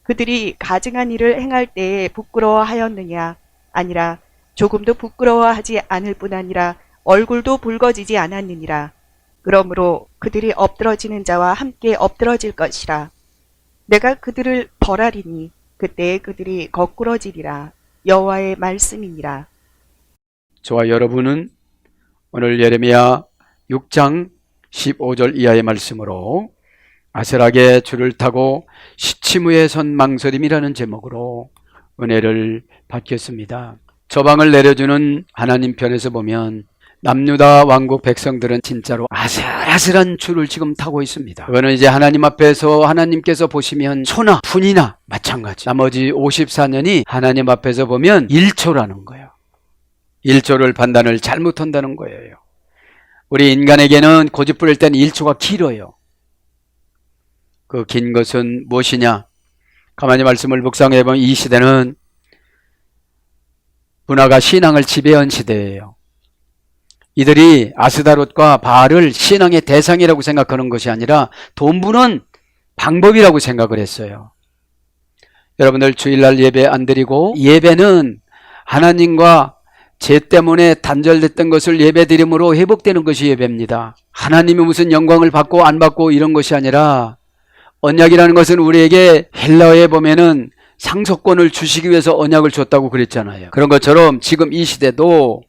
그들이 가증한 일을 행할 때에 부끄러워하였느냐? 아니라 조금도 부끄러워하지 않을 뿐 아니라 얼굴도 붉어지지 않았느니라. 그러므로 그들이 엎드러지는 자와 함께 엎드러질 것이라. 내가 그들을 벌하리니 그때에 그들이 거꾸러지리라. 여호와의 말씀이니라. 저와 여러분은 오늘 예레미야 6장 15절 이하의 말씀으로 아슬하게 줄을 타고 시치무에 선 망설임이라는 제목으로 은혜를 받겠습니다. 저방을 내려주는 하나님 편에서 보면 남유다 왕국 백성들은 진짜로 아슬아슬한 줄을 지금 타고 있습니다. 그거는 이제 하나님 앞에서 하나님께서 보시면 소나 fun이나 마찬가지. 나머지 54년이 하나님 앞에서 보면 1초라는 거예요. 1초를 판단을 잘못한다는 거예요. 우리 인간에게는 고집 부릴 때는 1초가 길어요. 그 긴 것은 무엇이냐? 가만히 말씀을 묵상해 보면 이 시대는 문화가 신앙을 지배한 시대예요. 이들이 아스다롯과 바알을 신앙의 대상이라고 생각하는 것이 아니라 돈 버는 방법이라고 생각을 했어요. 여러분들 주일날 예배 안 드리고, 예배는 하나님과 죄 때문에 단절됐던 것을 예배드림으로 회복되는 것이 예배입니다. 하나님이 무슨 영광을 받고 안 받고 이런 것이 아니라, 언약이라는 것은 우리에게 헬라어에 보면은 상속권을 주시기 위해서 언약을 줬다고 그랬잖아요. 그런 것처럼 지금 이 시대도,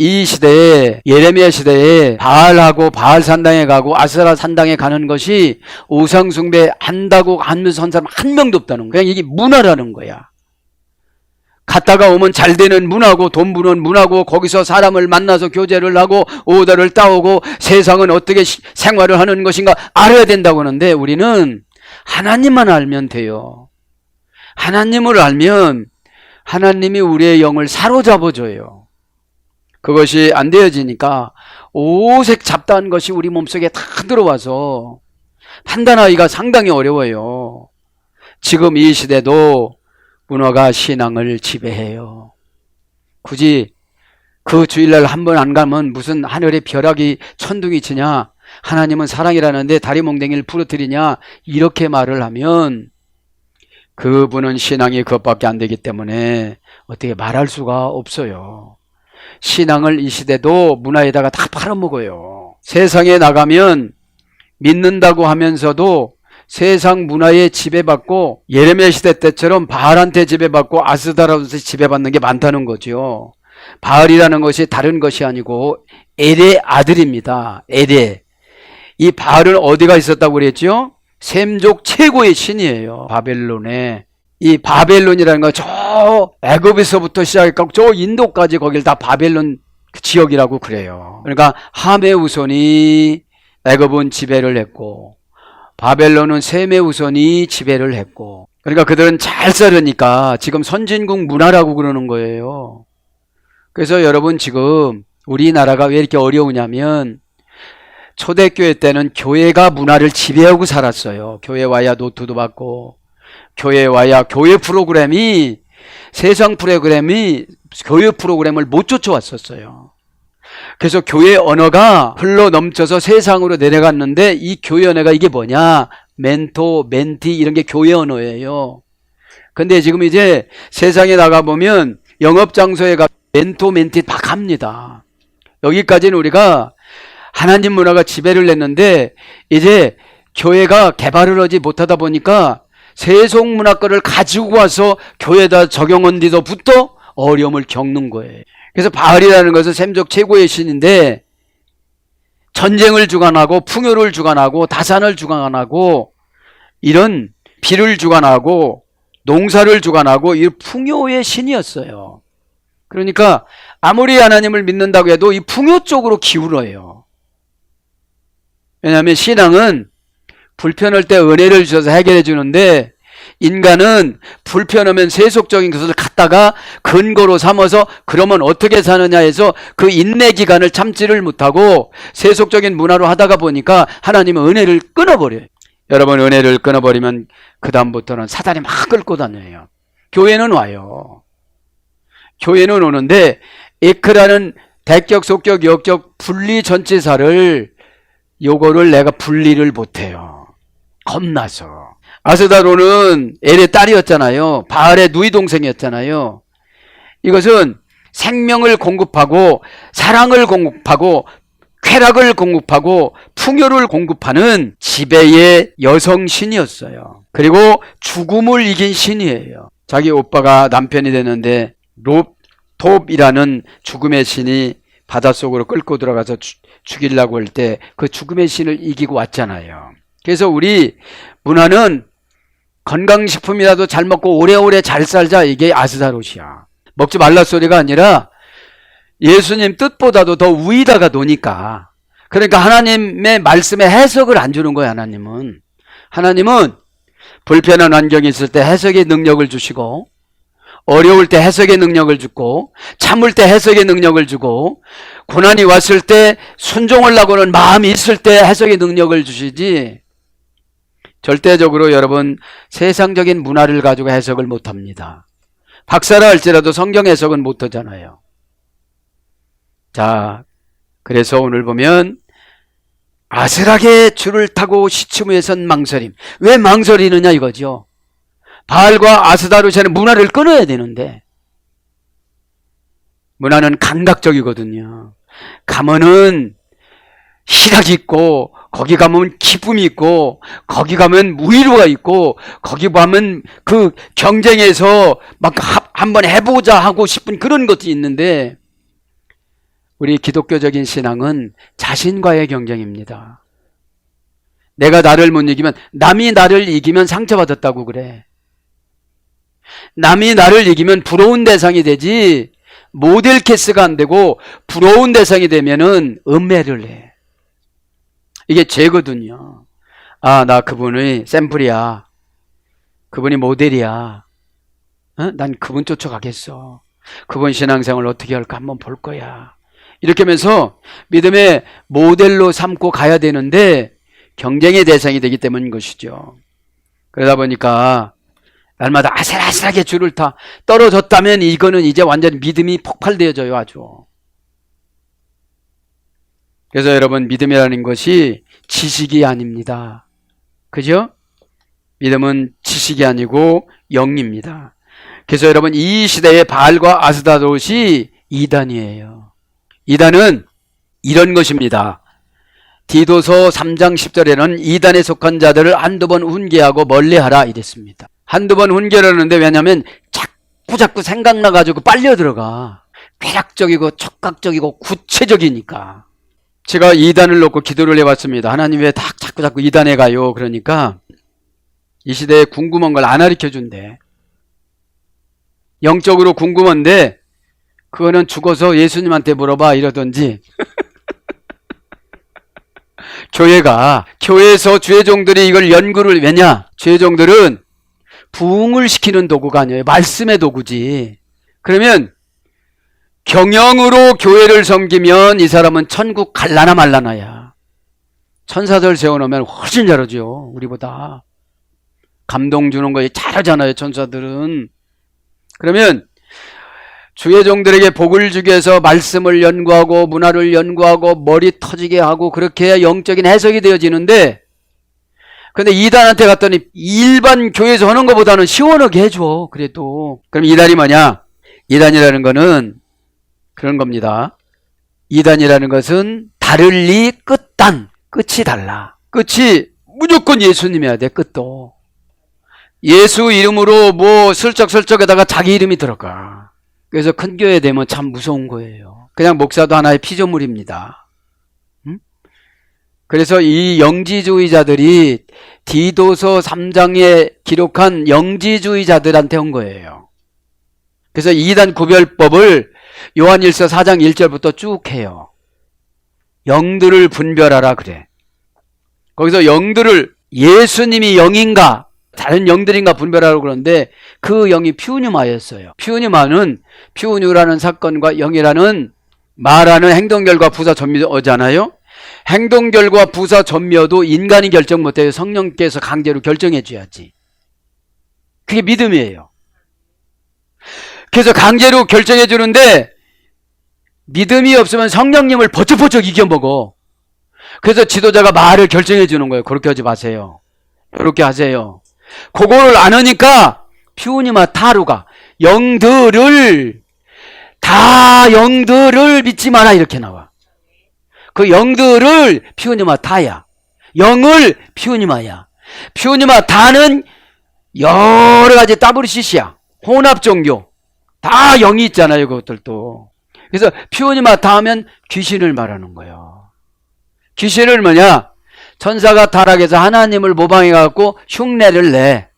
이 시대에, 예레미야 시대에 바알하고 바알 산당에 가고 아세라 산당에 가는 것이 우상 숭배 한다고 하면서 한 사람 한 명도 없다는 거야. 그냥 이게 문화라는 거야. 갔다가 오면 잘 되는 문화고 돈 버는 문화고, 거기서 사람을 만나서 교제를 하고 오더를 따오고 세상은 어떻게 생활을 하는 것인가 알아야 된다고 하는데, 우리는 하나님만 알면 돼요. 하나님을 알면 하나님이 우리의 영을 사로잡아줘요. 그것이 안 되어지니까 오색 잡다한 것이 우리 몸속에 다 들어와서 판단하기가 상당히 어려워요. 지금 이 시대도 문화가 신앙을 지배해요. 굳이 그 주일날 한 번 안 가면 무슨 하늘의 벼락이 천둥이 치냐, 하나님은 사랑이라는데 다리 몽댕이를 부러뜨리냐, 이렇게 말을 하면 그분은 신앙이 그것밖에 안 되기 때문에 어떻게 말할 수가 없어요. 신앙을 이 시대도 문화에다가 다 팔아먹어요. 세상에 나가면 믿는다고 하면서도 세상 문화에 지배받고, 예레미야 시대 때처럼 바알한테 지배받고 아스다롯한테 지배받는 게 많다는 거죠. 바알이라는 것이 다른 것이 아니고 엘의 아들입니다. 엘의. 이 바알은 어디가 있었다고 그랬죠? 셈족 최고의 신이에요. 바벨론에. 이 바벨론이라는 건 저 애굽에서부터 시작해서 저 인도까지 거길 다 바벨론 지역이라고 그래요. 그러니까 함의 후손이 애굽은 지배를 했고, 바벨론은 셈의 후손이 지배를 했고, 그러니까 그들은 잘 살으니까 지금 선진국 문화라고 그러는 거예요. 그래서 여러분, 지금 우리나라가 왜 이렇게 어려우냐면, 초대교회 때는 교회가 문화를 지배하고 살았어요. 교회 와야 노트도 받고, 교회 와야 교회 프로그램이, 세상 프로그램이 교회 프로그램을 못 쫓아왔었어요. 그래서 교회 언어가 흘러 넘쳐서 세상으로 내려갔는데, 이 교회 언어가 이게 뭐냐? 멘토, 멘티 이런 게 교회 언어예요. 근데 지금 이제 세상에 나가보면 영업장소에 가 멘토, 멘티 다 갑니다. 여기까지는 우리가 하나님 문화가 지배를 했는데, 이제 교회가 개발을 하지 못하다 보니까 세속 문화 거를 가지고 와서 교회에다 적용한 뒤서부터 어려움을 겪는 거예요. 그래서 바알이라는 것은 셈족 최고의 신인데, 전쟁을 주관하고 풍요를 주관하고 다산을 주관하고 이런 비를 주관하고 농사를 주관하고 이 풍요의 신이었어요. 그러니까 아무리 하나님을 믿는다고 해도 이 풍요 쪽으로 기울어요. 왜냐하면 신앙은 불편할 때 은혜를 주셔서 해결해 주는데, 인간은 불편하면 세속적인 것을 갖다가 근거로 삼아서 그러면 어떻게 사느냐 해서 그 인내 기간을 참지를 못하고 세속적인 문화로 하다가 보니까 하나님은 은혜를 끊어버려요. 여러분, 은혜를 끊어버리면 그 다음부터는 사단이 막 끌고 다녀요. 교회는 와요. 교회는 오는데 에크라는 대격, 속격, 역격, 분리 전치사를 요거를 내가 분리를 못해요. 겁나서. 아스다로는 엘의 딸이었잖아요. 바알의 누이 동생이었잖아요. 이것은 생명을 공급하고 사랑을 공급하고 쾌락을 공급하고 풍요를 공급하는 지배의 여성 신이었어요. 그리고 죽음을 이긴 신이에요. 자기 오빠가 남편이 되는데 톱이라는 죽음의 신이 바닷속으로 끌고 들어가서 죽이려고 할 때 그 죽음의 신을 이기고 왔잖아요. 그래서 우리 문화는 건강식품이라도 잘 먹고 오래오래 잘 살자, 이게 아스다롯이야. 먹지 말라 소리가 아니라 예수님 뜻보다도 더 위다가 노니까. 그러니까 하나님의 말씀에 해석을 안 주는 거예요. 하나님은 불편한 환경이 있을 때 해석의 능력을 주시고, 어려울 때 해석의 능력을 주고, 참을 때 해석의 능력을 주고, 고난이 왔을 때 순종하려고 하는 마음이 있을 때 해석의 능력을 주시지, 절대적으로 여러분 세상적인 문화를 가지고 해석을 못합니다. 박사라 할지라도 성경 해석은 못하잖아요. 자, 그래서 오늘 보면 아슬하게 줄을 타고 시치무에선 망설임. 왜 망설이느냐 이거죠. 바알과 아스다롯의 문화를 끊어야 되는데, 문화는 감각적이거든요. 가면은 희락이 있고, 거기 가면 기쁨이 있고, 거기 가면 위로가 있고, 거기 가면 그 경쟁에서 막 한번 해보자 하고 싶은 그런 것도 있는데, 우리 기독교적인 신앙은 자신과의 경쟁입니다. 내가 나를 못 이기면, 남이 나를 이기면 상처받았다고 그래. 남이 나를 이기면 부러운 대상이 되지, 모델 케이스가 안 되고 부러운 대상이 되면은 음해를 해. 이게 죄거든요. 아, 나 그분의 샘플이야. 그분이 모델이야. 난 그분 쫓아가겠어. 그분 신앙생활 어떻게 할까 한번 볼 거야. 이렇게 하면서 믿음의 모델로 삼고 가야 되는데 경쟁의 대상이 되기 때문인 것이죠. 그러다 보니까 날마다 아슬아슬하게 줄을 타 떨어졌다면 이거는 이제 완전히 믿음이 폭발되어져요. 아주. 그래서 여러분, 믿음이라는 것이 지식이 아닙니다. 그죠? 믿음은 지식이 아니고 영입니다. 그래서 여러분, 이 시대의 바알과 아스다롯이 이단이에요. 이단은 이런 것입니다. 디도서 3장 10절에는 이단에 속한 자들을 한두 번 훈계하고 멀리하라 이랬습니다. 한두 번 훈계하는데 왜냐하면 자꾸 생각나가지고 빨려 들어가. 쾌락적이고 촉각적이고 구체적이니까. 제가 이단을 놓고 기도를 해봤습니다. 하나님 왜 자꾸 이단에 가요? 그러니까 이 시대에 궁금한 걸 안 가르쳐준대. 영적으로 궁금한데 그거는 죽어서 예수님한테 물어봐 이러던지. 교회에서 주의종들이 이걸 연구를, 왜냐? 주의종들은 부흥을 시키는 도구가 아니에요. 말씀의 도구지. 그러면 경영으로 교회를 섬기면 이 사람은 천국 갈라나 말라나야. 천사들 세워놓으면 훨씬 잘하죠. 우리보다. 감동 주는 거 잘하잖아요. 천사들은. 그러면 주의 종들에게 복을 주기 위해서 말씀을 연구하고 문화를 연구하고 머리 터지게 하고 그렇게 해야 영적인 해석이 되어지는데, 근데 이단한테 갔더니 일반 교회에서 하는 것보다는 시원하게 해줘. 그래도. 그럼 이단이 뭐냐? 이단이라는 거는 그런 겁니다. 이단이라는 것은 다를리 끝단. 끝이 달라. 끝이 무조건 예수님이어야 돼. 끝도. 예수 이름으로 뭐 슬쩍슬쩍에다가 자기 이름이 들어가. 그래서 큰 교회 되면 참 무서운 거예요. 그냥 목사도 하나의 피조물입니다. 그래서 이 영지주의자들이 디도서 3장에 기록한 영지주의자들한테 온 거예요. 그래서 이단 구별법을 요한일서 4장 1절부터 쭉 해요. 영들을 분별하라 그래. 거기서 영들을 예수님이 영인가 다른 영들인가 분별하라고 그러는데 그 영이 퓨뉴마였어요. 퓨뉴라는 사건과 영이라는 말하는 행동결과 부사 전묘잖아요. 행동결과 부사 전묘도 인간이 결정 못해요. 성령께서 강제로 결정해 줘야지. 그게 믿음이에요. 그래서 강제로 결정해 주는데 믿음이 없으면 성령님을 버쩍버쩍 이겨먹어. 그래서 지도자가 말을 결정해 주는 거예요. 그렇게 하지 마세요. 그렇게 하세요. 그거를 안 하니까 퓨니마 타루가 영들을 믿지 마라 이렇게 나와. 그 영들을 퓨니마 타야. 영을 퓨니마야. 퓨니마 타는 여러 가지 WCC야. 혼합 종교. 다 영이 있잖아요, 그것들도. 그래서 퓨니마 타 하면 귀신을 말하는 거예요. 귀신을 뭐냐? 천사가 타락해서 하나님을 모방해갖고 흉내를 내.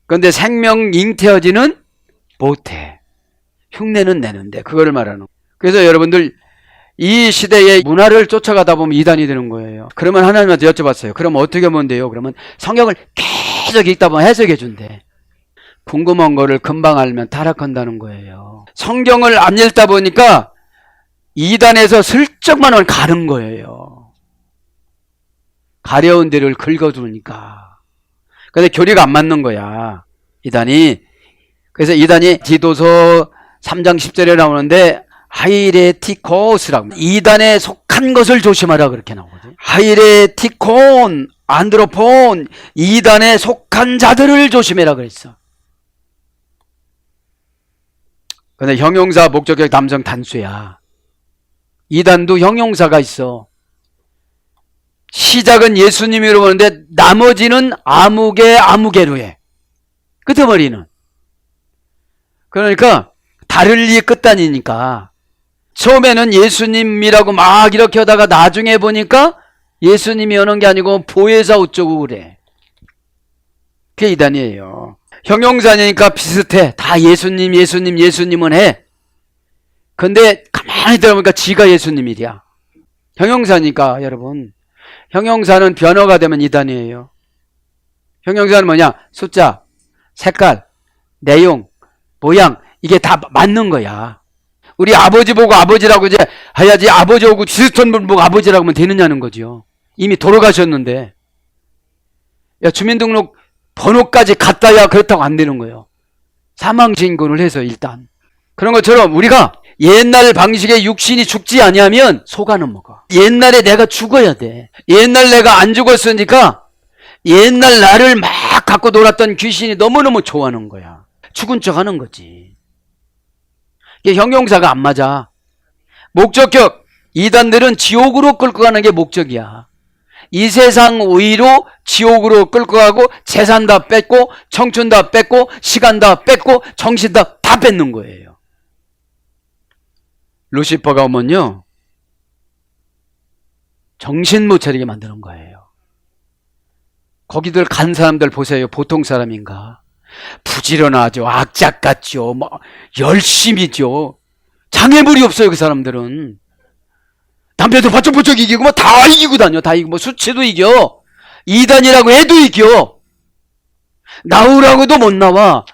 그런데 생명 잉태하지는 못해. 흉내는 내는데 그거를 말하는 거예요. 그래서 여러분들 이 시대의 문화를 쫓아가다 보면 이단이 되는 거예요. 그러면 하나님한테 여쭤봤어요. 그럼 어떻게 하면 돼요? 그러면 성경을 계속 읽다 보면 해석해 준대. 궁금한 거를 금방 알면 타락한다는 거예요. 성경을 안 읽다 보니까 이단에서 슬쩍만 가는 거예요. 가려운 데를 긁어두니까. 근데 교리가 안 맞는 거야, 이단이. 그래서 이단이 디도서 3장 10절에 나오는데 하이레티코스라고, 이단에 속한 것을 조심하라 그렇게 나오거든요. 하이레티콘, 안드로폰, 이단에 속한 자들을 조심해라 그랬어. 근데 형용사 목적격 남성 단수야. 이단도 형용사가 있어. 시작은 예수님이로 보는데 나머지는 아무개로 해. 끝에 머리는. 그러니까 다를리 끝단이니까 처음에는 예수님이라고 막 이렇게 하다가 나중에 보니까 예수님이 오는 게 아니고 보혜사 어쩌고 그래. 그게 이단이에요. 형용사니까 비슷해. 다 예수님은 해. 근데 가만히 들어보니까 지가 예수님이랴. 형용사니까 여러분. 형용사는 변어가 되면 이단이에요. 형용사는 뭐냐? 숫자, 색깔, 내용, 모양, 이게 다 맞는 거야. 우리 아버지 보고 아버지라고 이제 해야지, 아버지하고 비슷한 분 보고 아버지라고 하면 되느냐는 거죠. 이미 돌아가셨는데. 야, 주민등록 번호까지 갖다야 그렇다고 안 되는 거예요. 사망신고를 해서 일단. 그런 것처럼 우리가 옛날 방식의 육신이 죽지 아니하면 속아는 먹어. 옛날에 내가 죽어야 돼. 옛날 내가 안 죽었으니까 옛날 나를 막 갖고 놀았던 귀신이 너무너무 좋아하는 거야. 죽은 척 하는 거지. 이게 형용사가 안 맞아. 목적격, 이단들은 지옥으로 끌고 가는 게 목적이야. 이 세상 의로 지옥으로 끌고 가고 재산 다 뺏고 청춘 다 뺏고 시간 다 뺏고 정신 다 뺏는 거예요. 루시퍼가 오면요, 정신 못 차리게 만드는 거예요. 거기들 간 사람들 보세요. 보통 사람인가? 부지런하죠. 악작 같죠. 열심히죠. 장애물이 없어요, 그 사람들은. 담배도 바짝바짝 이기고 다 이기고 다녀. 다 이기고 수치도 이겨. 이단이라고 해도 이겨. 나오라고도 못 나와.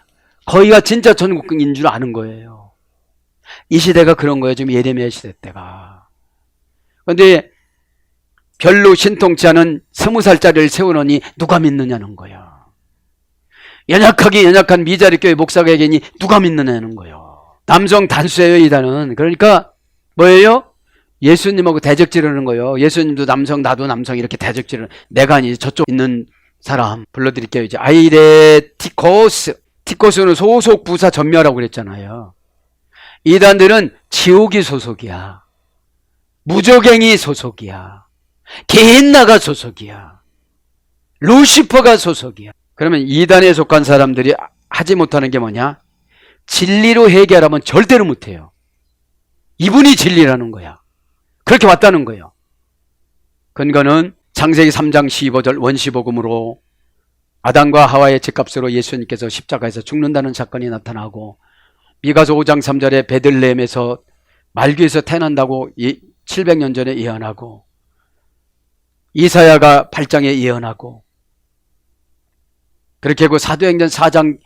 거기가 진짜 전국인 줄 아는 거예요. 이 시대가 그런 거예요. 지금 예레미야 시대 때가. 그런데 별로 신통치 않은 20살짜리를 세우느니 누가 믿느냐는 거야. 연약한 미자리 교회 목사가 얘기하니 누가 믿느냐는 거예요. 남성 단수예요, 이단은. 그러니까 뭐예요? 예수님하고 대적지르는 거예요. 예수님도 남성, 나도 남성, 이렇게 대적지르는. 내가 아니지 저쪽 있는 사람 불러드릴게요. 이제 아이레티코스. 티코스는 소속 부사 전멸하고 그랬잖아요. 이단들은 지옥이 소속이야. 무적행이 소속이야. 게헨나가 소속이야. 루시퍼가 소속이야. 그러면 이단에 속한 사람들이 하지 못하는 게 뭐냐? 진리로 해결하면 절대로 못해요. 이분이 진리라는 거야. 그렇게 왔다는 거예요. 근거는 창세기 3장 15절 원시복음으로 아담과 하와의 죄값으로 예수님께서 십자가에서 죽는다는 사건이 나타나고, 미가서 5장 3절에 베들레헴에서 말귀에서 태어난다고 700년 전에 예언하고, 이사야가 8장에 예언하고, 그렇게 하고 사도행전 4장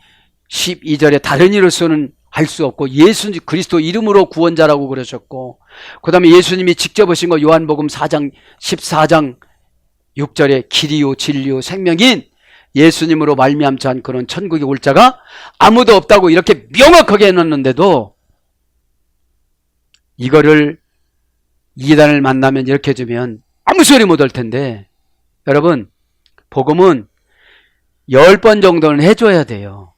12절에 다른 이로서는 할 수 없고 예수 그리스도 이름으로 구원자라고 그러셨고, 그 다음에 예수님이 직접 오신 거 요한복음 4장 14장 6절에 길이요 진리요 생명인 예수님으로 말미암지 않고는 천국에 올 자가 아무도 없다고 이렇게 명확하게 해놨는데도 이거를 이단을 만나면 이렇게 해주면 아무 소리 못 할 텐데, 여러분 복음은 10번 정도는 해줘야 돼요.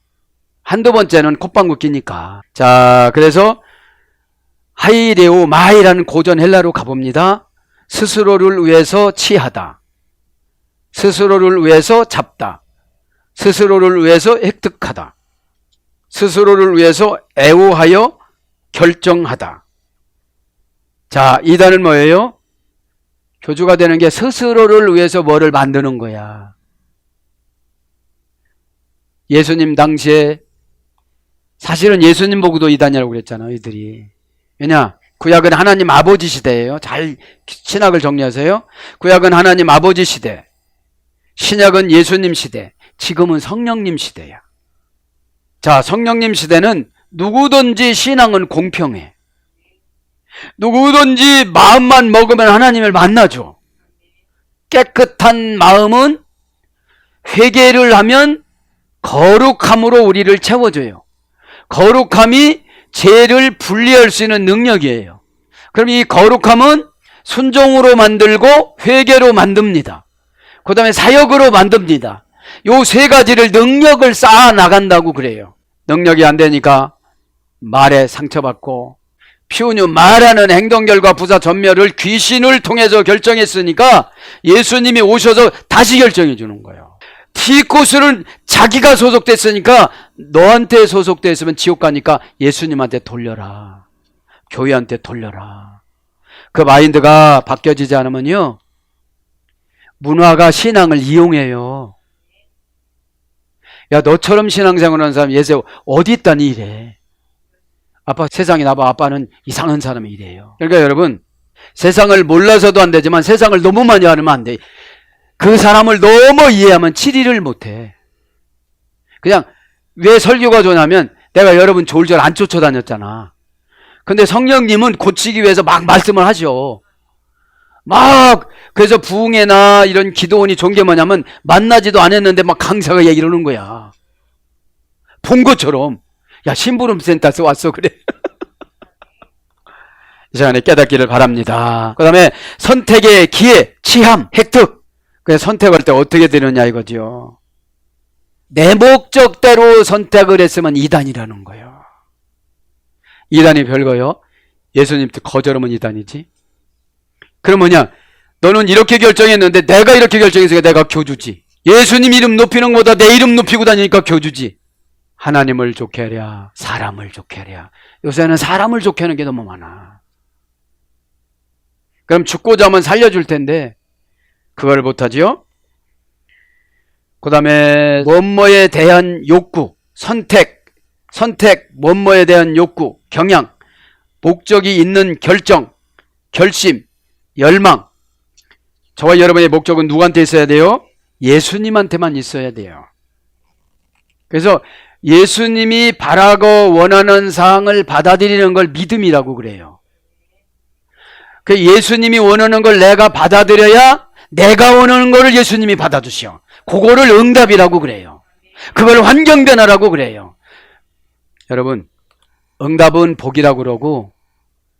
한두 번째는 콧방귀 끼니까. 자, 그래서 하이레오 마이라는 고전 헬라로 가봅니다. 스스로를 위해서 취하다. 스스로를 위해서 잡다. 스스로를 위해서 획득하다. 스스로를 위해서 애호하여 결정하다. 자, 이 단은 뭐예요? 교주가 되는 게 스스로를 위해서 뭐를 만드는 거야. 예수님 당시에 사실은 예수님 보고도 이단이라고 그랬잖아요, 이들이. 왜냐? 구약은 하나님 아버지 시대예요. 잘 신학을 정리하세요. 구약은 하나님 아버지 시대. 신약은 예수님 시대. 지금은 성령님 시대야. 자, 성령님 시대는 누구든지 신앙은 공평해. 누구든지 마음만 먹으면 하나님을 만나죠. 깨끗한 마음은 회개를 하면 거룩함으로 우리를 채워줘요. 거룩함이 죄를 분리할 수 있는 능력이에요. 그럼 이 거룩함은 순종으로 만들고 회개로 만듭니다. 그 다음에 사역으로 만듭니다. 요 세 가지를 능력을 쌓아 나간다고 그래요. 능력이 안 되니까 말에 상처받고, 피우뉴 말하는 행동 결과 부사 전멸을 귀신을 통해서 결정했으니까 예수님이 오셔서 다시 결정해 주는 거예요. 티코스는 자기가 소속됐으니까 너한테 소속돼 있으면 지옥 가니까 예수님한테 돌려라. 교회한테 돌려라. 그 마인드가 바뀌어지지 않으면요, 문화가 신앙을 이용해요. 야, 너처럼 신앙생활하는 사람 예수 어디 있다니 이래. 아빠 세상에 나봐. 아빠는 이상한 사람이 이래요. 그러니까 여러분, 세상을 몰라서도 안 되지만 세상을 너무 많이 알면 안 돼. 그 사람을 너무 이해하면 치리를 못해. 그냥 왜 설교가 좋냐면 내가 여러분 좋을 줄 안 쫓아다녔잖아. 근데 성령님은 고치기 위해서 막 말씀을 하죠. 막 그래서 부흥회나 이런 기도원이 좋은 게 뭐냐면 만나지도 않았는데 막 강사가 얘기를 하는 거야. 본 것처럼. 야, 심부름 센터에서 왔어 그래. 이 시간에 깨닫기를 바랍니다. 그 다음에 선택의 기회, 취함, 획득. 그래서 선택할 때 어떻게 되느냐 이거죠. 내 목적대로 선택을 했으면 이단이라는 거예요. 이단이 별거요. 예수님도 거절하면 이단이지. 그럼 뭐냐? 너는 이렇게 결정했는데 내가 이렇게 결정해서 내가 교주지. 예수님 이름 높이는 것보다 내 이름 높이고 다니니까 교주지. 하나님을 좋게 하랴, 사람을 좋게 하랴. 요새는 사람을 좋게 하는 게 너무 많아. 그럼 죽고자 하면 살려줄 텐데 그걸 못하지요. 그 다음에 뭐뭐에 대한 욕구, 선택, 뭐뭐에 대한 욕구, 경향, 목적이 있는 결정, 결심, 열망. 저와 여러분의 목적은 누구한테 있어야 돼요? 예수님한테만 있어야 돼요. 그래서 예수님이 바라고 원하는 사항을 받아들이는 걸 믿음이라고 그래요. 그 예수님이 원하는 걸 내가 받아들여야 내가 원하는 거를 예수님이 받아주시오. 그거를 응답이라고 그래요. 그걸 환경변화라고 그래요. 여러분, 응답은 복이라고 그러고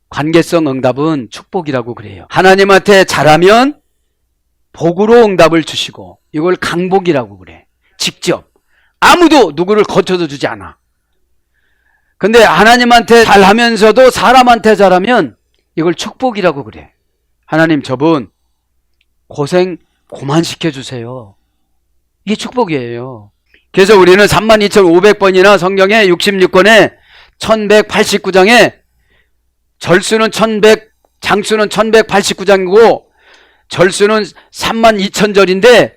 관계성 응답은 축복이라고 그래요. 하나님한테 잘하면 복으로 응답을 주시고 이걸 강복이라고 그래. 직접. 아무도 누구를 거쳐서 주지 않아. 근데 하나님한테 잘하면서도 사람한테 잘하면 이걸 축복이라고 그래. 하나님 저분 고생 그만 시켜주세요. 이게 축복이에요. 그래서 우리는 32,500번이나 성경에 66권에 1189장에 절수는 1100, 장수는 1189장이고 절수는 32,000절인데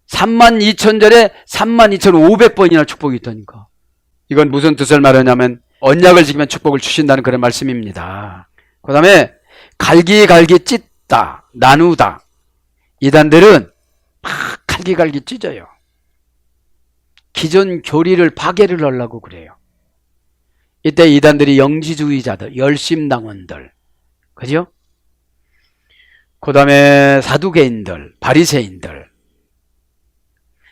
32,000절에 32,500번이나 축복이 있다니까. 이건 무슨 뜻을 말하냐면 언약을 지키면 축복을 주신다는 그런 말씀입니다. 그 다음에 갈기갈기 찢다, 나누다. 이단들은 막 갈기갈기 찢어요. 기존 교리를 파괴를 하려고 그래요. 이때 이단들이 영지주의자들, 열심당원들, 그죠? 그 다음에 사두개인들, 바리새인들.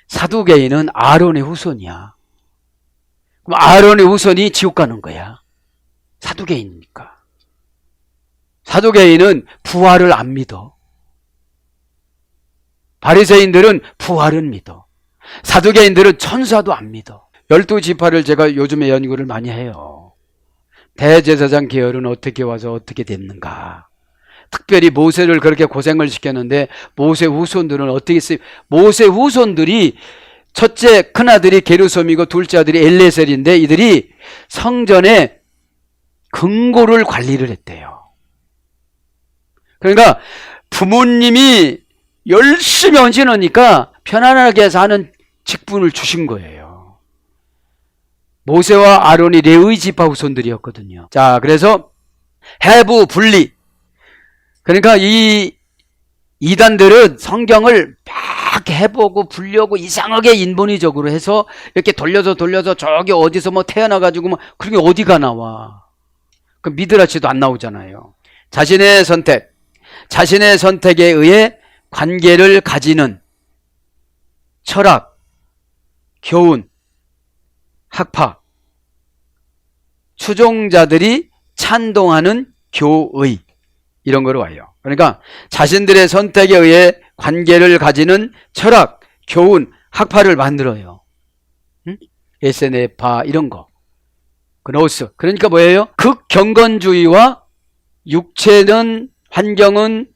사두개인은 아론의 후손이야. 그럼 아론의 후손이 지옥 가는 거야. 사두개인이니까. 사두개인은 부활을 안 믿어. 바리새인들은 부활은 믿어. 사두개인들은 천사도 안 믿어. 12지파를 제가 요즘에 연구를 많이 해요. 대제사장 계열은 어떻게 와서 어떻게 됐는가. 특별히 모세를 그렇게 고생을 시켰는데 모세 후손들은 어떻게 했어요? 모세 후손들이 첫째 큰아들이 게르솜이고 둘째 아들이 엘레셀인데 이들이 성전에 금고를 관리를 했대요. 그러니까 부모님이 열심히 헌신하니까 편안하게 사는 직분을 주신 거예요. 모세와 아론이 레위 지파 후손들이었거든요. 자, 그래서 해부 분리. 그러니까 이 이단들은 성경을 막 해보고 분려고 이상하게 인본위적으로 해서 이렇게 돌려서 저기 어디서 뭐 태어나가지고 뭐 그게 어디가 나와. 그 미드라치도 안 나오잖아요. 자신의 선택에 의해 관계를 가지는 철학, 교훈, 학파, 추종자들이 찬동하는 교의 이런 거로 와요. 그러니까 자신들의 선택에 의해 관계를 가지는 철학, 교훈, 학파를 만들어요. 응? SNF파 이런 거. 그노스. 그러니까 뭐예요? 극경건주의와 육체는 환경은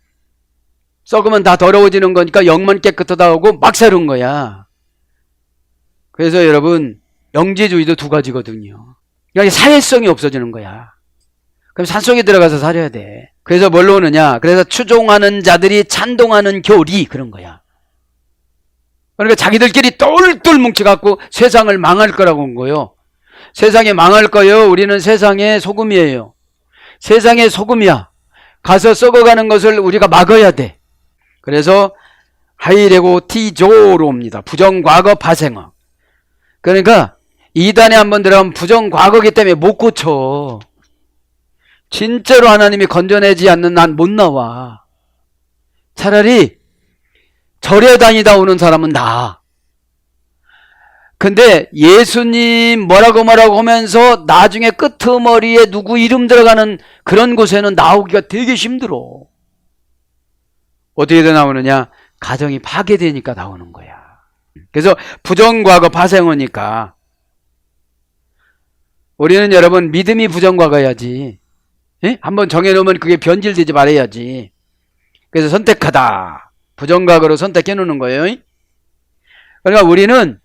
썩으면 다 더러워지는 거니까 영만 깨끗하다 하고 막 사는 거야. 그래서 여러분 영지주의도 두 가지거든요. 그러니까 사회성이 없어지는 거야. 그럼 산속에 들어가서 살아야 돼. 그래서 뭘로 오느냐? 그래서 추종하는 자들이 찬동하는 교리 그런 거야. 그러니까 자기들끼리 똘똘 뭉쳐갖고 세상을 망할 거라고 온 거예요. 세상이 망할 거예요. 우리는 세상의 소금이에요. 세상의 소금이야. 가서 썩어가는 것을 우리가 막아야 돼. 그래서 하이레고 티조로 옵니다. 부정과거 파생어. 그러니까 이단에 한번 들어가면 부정과거기 때문에 못 고쳐. 진짜로 하나님이 건져내지 않는 난 못 나와. 차라리 절에 다니다 오는 사람은 나아. 근데 예수님 뭐라고 하면서 나중에 끄트머리에 누구 이름 들어가는 그런 곳에는 나오기가 되게 힘들어. 어떻게 나오느냐? 가정이 파괴되니까 나오는 거야. 그래서 부정과거 파생어니까 우리는 여러분 믿음이 부정과거야지. 예? 한번 정해놓으면 그게 변질되지 말아야지. 그래서 선택하다. 부정과거로 선택해 놓는 거예요. 그러니까 우리는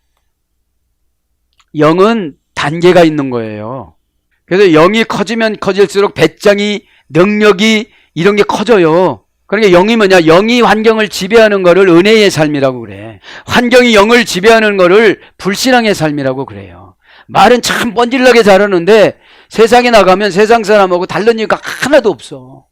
영은 단계가 있는 거예요. 그래서 영이 커지면 커질수록 배짱이, 능력이 이런 게 커져요. 그러니까 영이 뭐냐? 영이 환경을 지배하는 거를 은혜의 삶이라고 그래. 환경이 영을 지배하는 거를 불신앙의 삶이라고 그래요. 말은 참 뻔질나게 잘하는데 세상에 나가면 세상 사람하고 다른 이유가 하나도 없어.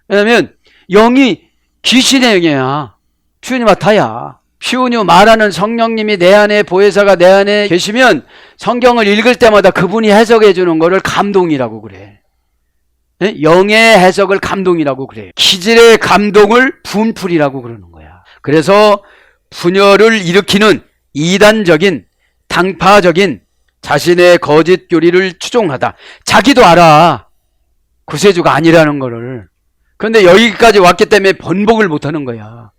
왜냐면 영이 귀신의 영이야. 퓨니마타야. 퓨니 말하는 성령님이 내 안에, 보혜사가 내 안에 계시면 성경을 읽을 때마다 그분이 해석해 주는 거를 감동이라고 그래. 영의 해석을 감동이라고 그래요. 기질의 감동을 분풀이라고 그러는 거야. 그래서 분열을 일으키는 이단적인 당파적인 자신의 거짓 교리를 추종하다. 자기도 알아. 구세주가 아니라는 거를. 그런데 여기까지 왔기 때문에 번복을 못하는 거야.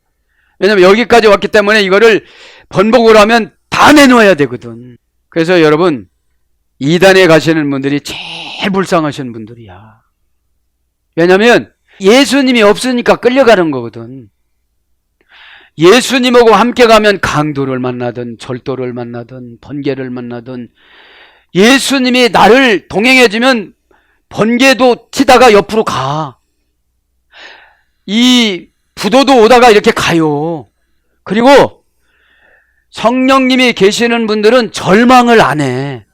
왜냐면 여기까지 왔기 때문에 이거를 번복을 하면 다 내놓아야 되거든. 그래서 여러분 이단에 가시는 분들이 제일 불쌍하신 분들이야. 왜냐면 예수님이 없으니까 끌려가는 거거든. 예수님하고 함께 가면 강도를 만나든 절도를 만나든 번개를 만나든 예수님이 나를 동행해주면 번개도 치다가 옆으로 가. 이 부도도 오다가 이렇게 가요. 그리고 성령님이 계시는 분들은 절망을 안 해.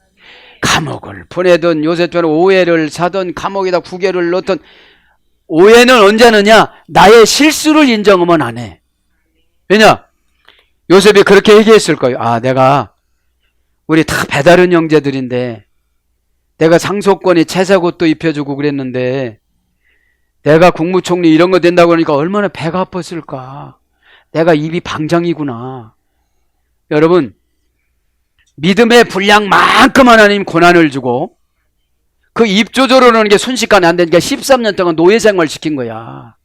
감옥을 보내든 요새처럼 오해를 사든 감옥에다 구개를 넣든 오해는 언제 하느냐? 나의 실수를 인정하면 안 해. 왜냐? 요셉이 그렇게 얘기했을 거예요. 아, 내가 우리 다 배다른 형제들인데 내가 상속권이 채사옷도 입혀주고 그랬는데 내가 국무총리 이런 거 된다고 그러니까 얼마나 배가 아팠을까. 내가 입이 방장이구나. 여러분 믿음의 분량만큼 하나님 고난을 주고 그 입 조절하는 게 순식간에 안 되니까 13년 동안 노예 생활 시킨 거야.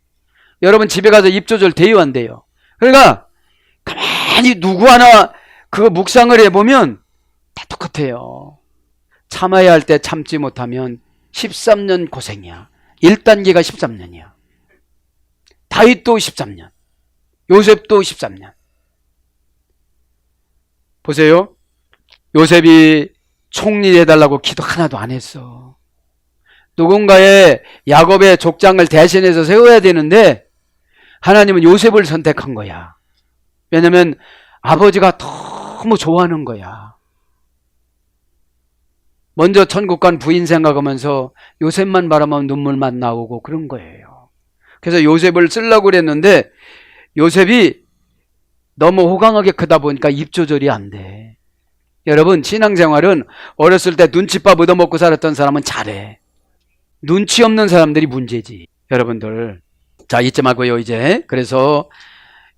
여러분 집에 가서 입 조절 돼요 안 돼요? 그러니까 가만히 가만히 누구 하나 그 묵상을 해보면 다 똑같아요. 참아야 할 때 참지 못하면 13년 고생이야. 1단계가 13년이야. 다윗도 13년, 요셉도 13년. 보세요. 요셉이 총리 해달라고 기도 하나도 안 했어. 누군가의 야곱의 족장을 대신해서 세워야 되는데 하나님은 요셉을 선택한 거야. 왜냐하면 아버지가 너무 좋아하는 거야. 먼저 천국 간 부인 생각하면서 요셉만 바라보면 눈물만 나오고 그런 거예요. 그래서 요셉을 쓰려고 그랬는데 요셉이 너무 호강하게 크다 보니까 입 조절이 안 돼. 여러분, 신앙생활은 어렸을 때 눈칫밥 얻어먹고 살았던 사람은 잘해. 눈치 없는 사람들이 문제지. 여러분들, 자, 잊지 말고요. 이제 그래서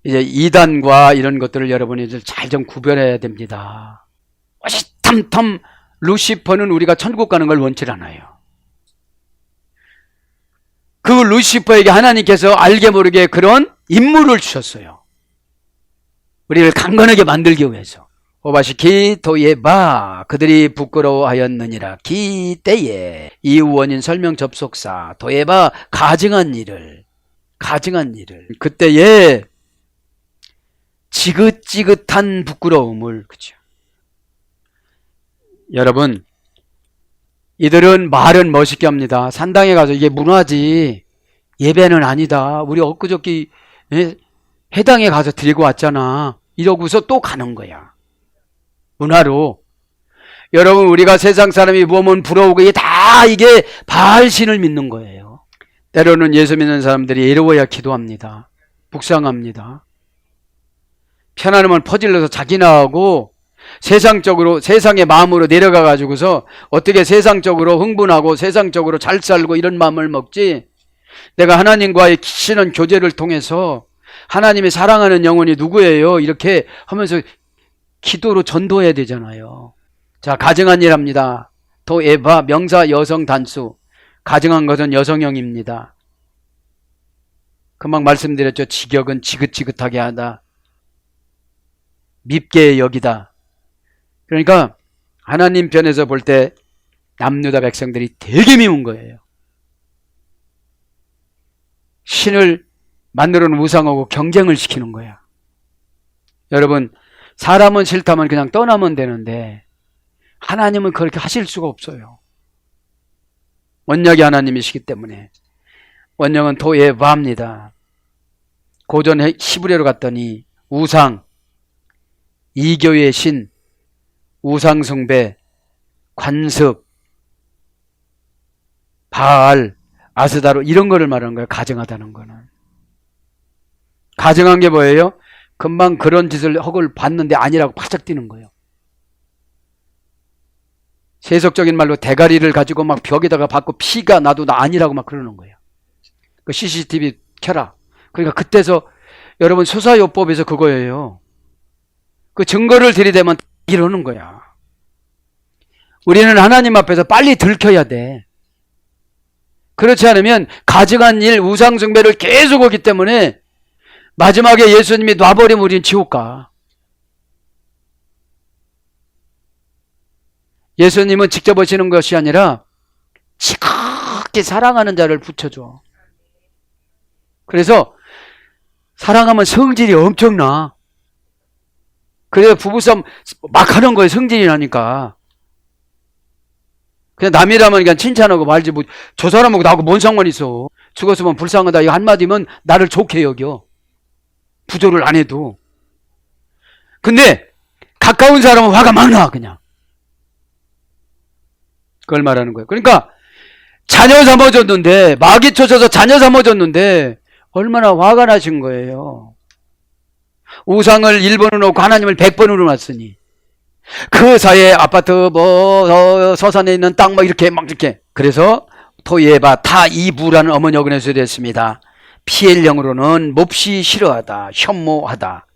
이제 이단과 이런 것들을 여러분이 잘 좀 구별해야 됩니다. 어시탐탐 루시퍼는 우리가 천국 가는 걸 원치 않아요. 그 루시퍼에게 하나님께서 알게 모르게 그런 임무를 주셨어요. 우리를 강건하게 만들기 위해서. 오바시키 도예바 그들이 부끄러워하였느니라. 기 때에 이후원인 설명 접속사 도예바 가증한 일을 그때에 지긋지긋한 부끄러움을, 그죠? 여러분, 이들은 말은 멋있게 합니다. 산당에 가서 이게 문화지 예배는 아니다. 우리 엊그저께 해당에 가서 드리고 왔잖아. 이러고서 또 가는 거야. 문화로. 여러분, 우리가 세상 사람이 보면 부러우고 이게 바알신을 믿는 거예요. 때로는 예수 믿는 사람들이 외로워야 기도합니다. 묵상합니다. 편안함을 퍼질러서 자기나하고 세상적으로, 세상의 마음으로 내려가 가지고서 어떻게 세상적으로 흥분하고 세상적으로 잘 살고 이런 마음을 먹지, 내가 하나님과의 신은 교제를 통해서 하나님이 사랑하는 영혼이 누구예요? 이렇게 하면서 기도로 전도해야 되잖아요. 자, 가증한 일 합니다. 도에바 명사 여성 단수. 가증한 것은 여성형입니다. 금방 말씀드렸죠. 직역은 지긋지긋하게 하다. 밉게 여기다. 그러니까 하나님 편에서 볼 때 남유다 백성들이 되게 미운 거예요. 신을 만들어 놓은 우상하고 경쟁을 시키는 거야. 여러분, 사람은 싫다면 그냥 떠나면 되는데 하나님은 그렇게 하실 수가 없어요. 원력이 하나님이시기 때문에. 원력은 도예바입니다. 고전 히브리어로 갔더니 우상, 이교의 신, 우상숭배, 관습, 바알, 아스다로 이런 거를 말하는 거예요. 가증하다는 거는. 가증한 게 뭐예요? 금방 그런 짓을 허글 봤는데 아니라고 바짝 뛰는 거예요. 세속적인 말로 대가리를 가지고 막 벽에다가 받고 피가 나도 나 아니라고 막 그러는 거예요. 그 CCTV 켜라. 그러니까 그때서 여러분 수사요법에서 그거예요. 그 증거를 들이대면 이러는 거야. 우리는 하나님 앞에서 빨리 들켜야 돼. 그렇지 않으면 가증한 일, 우상숭배를 계속 하기 때문에 마지막에 예수님이 놔버리면 우리는 지옥 가. 예수님은 직접 오시는 것이 아니라 지극히 사랑하는 자를 붙여줘. 그래서 사랑하면 성질이 엄청나. 그래서 부부싸움 막 하는 거예요. 성질이 나니까. 그냥 남이라면 그냥 칭찬하고 말지, 뭐 저 사람하고 나하고 뭔 상관이 있어. 죽었으면 불쌍하다 이 한마디면 나를 좋게 여겨. 부조를 안 해도. 근데 가까운 사람은 화가 막 나. 그냥 그걸 말하는 거예요. 그러니까 자녀 삼아줬는데, 마귀 쫓아서 자녀 삼아줬는데 얼마나 화가 나신 거예요. 우상을 1번으로 놓고 하나님을 100번으로 놨으니 그 사이에 아파트 뭐 서산에 있는 땅 뭐 이렇게 막 이렇게. 그래서 토예바 타이부라는 어머니 어근에서 됐습니다. 피엘령으로는 몹시 싫어하다, 혐오하다,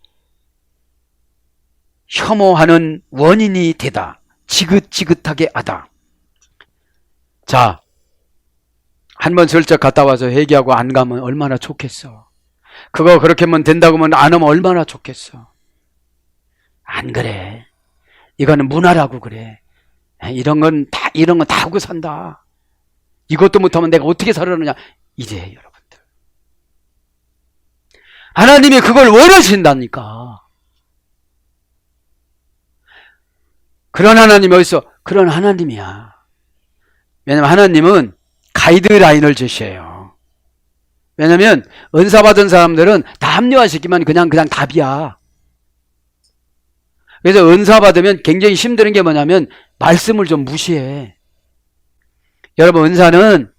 혐오하는 원인이 되다, 지긋지긋하게 하다. 자, 한번 슬쩍 갔다 와서 회개하고 안 가면 얼마나 좋겠어. 그거 그렇게 하면 된다고 하면 안 하면 얼마나 좋겠어. 안 그래. 이거는 문화라고 그래. 이런 건 다 하고 산다. 이것도 못하면 내가 어떻게 살아느냐. 이제 여러분들. 하나님이 그걸 원하신다니까. 그런 하나님이 어딨어? 그런 하나님이야. 왜냐면 하나님은 가이드라인을 주셔요. 왜냐면 은사 받은 사람들은 다 합리화시키면 그냥 답이야. 그래서 은사 받으면 굉장히 힘든 게 뭐냐면 말씀을 좀 무시해. 여러분, 은사는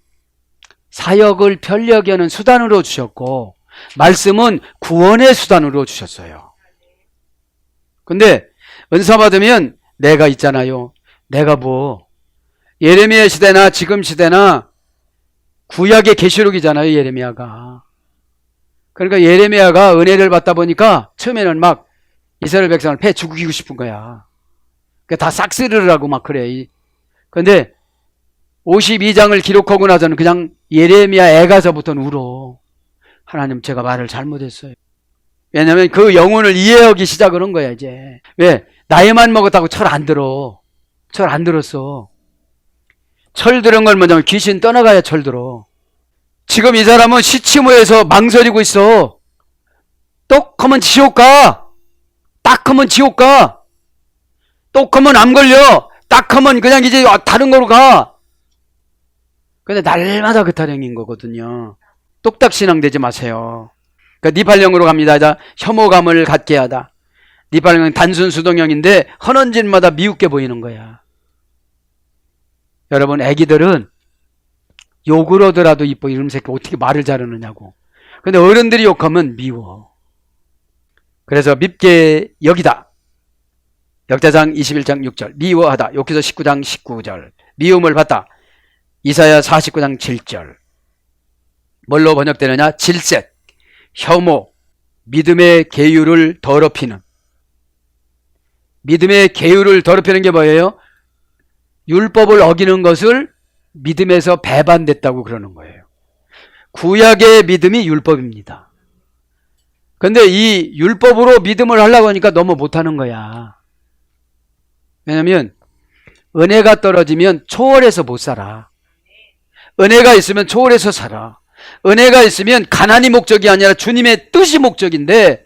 사역을 편리하게 하는 수단으로 주셨고 말씀은 구원의 수단으로 주셨어요. 근데 은사 받으면 내가 있잖아요. 내가 뭐 예레미야 시대나 지금 시대나 구약의 계시록이잖아요. 예레미야가. 그러니까 예레미야가 은혜를 받다 보니까 처음에는 막 이스라엘 백성을 패 죽이고 싶은 거야. 그러니까 다 싹쓸이를 하고 막 그래. 근데 52장을 기록하고 나서는 그냥 예레미야 애가서부터는 울어. 하나님, 제가 말을 잘못했어요. 왜냐면 그 영혼을 이해하기 시작을 한 거야 이제. 왜? 나이만 먹었다고 철 안 들어. 철 안 들었어. 철 들은 걸 뭐냐면 귀신 떠나가야 철 들어. 지금 이 사람은 시치무에서 망설이고 있어. 똑하면 지옥 가. 딱하면 지옥 가. 똑하면 암 걸려. 딱하면 그냥 이제 다른 거로 가. 근데 날마다 그 타령인 거거든요. 똑딱신앙 되지 마세요. 그러니까 니팔령으로 갑니다. 자, 혐오감을 갖게 하다. 니팔령은 단순 수동형인데 하는 짓마다 미웃게 보이는 거야. 여러분, 애기들은 욕을 하더라도 이뻐. 이런 새끼 어떻게 말을 잘하느냐고. 근데 어른들이 욕하면 미워. 그래서 밉게 여기다. 역대상 21장 6절. 미워하다. 욕기서 19장 19절. 미움을 받다. 이사야 49장 7절. 뭘로 번역되느냐? 질색, 혐오, 믿음의 계율을 더럽히는. 믿음의 계율을 더럽히는 게 뭐예요? 율법을 어기는 것을 믿음에서 배반됐다고 그러는 거예요. 구약의 믿음이 율법입니다. 근데 이 율법으로 믿음을 하려고 하니까 너무 못하는 거야. 왜냐면 은혜가 떨어지면 초월해서 못 살아. 은혜가 있으면 초월해서 살아. 은혜가 있으면 가난이 목적이 아니라 주님의 뜻이 목적인데,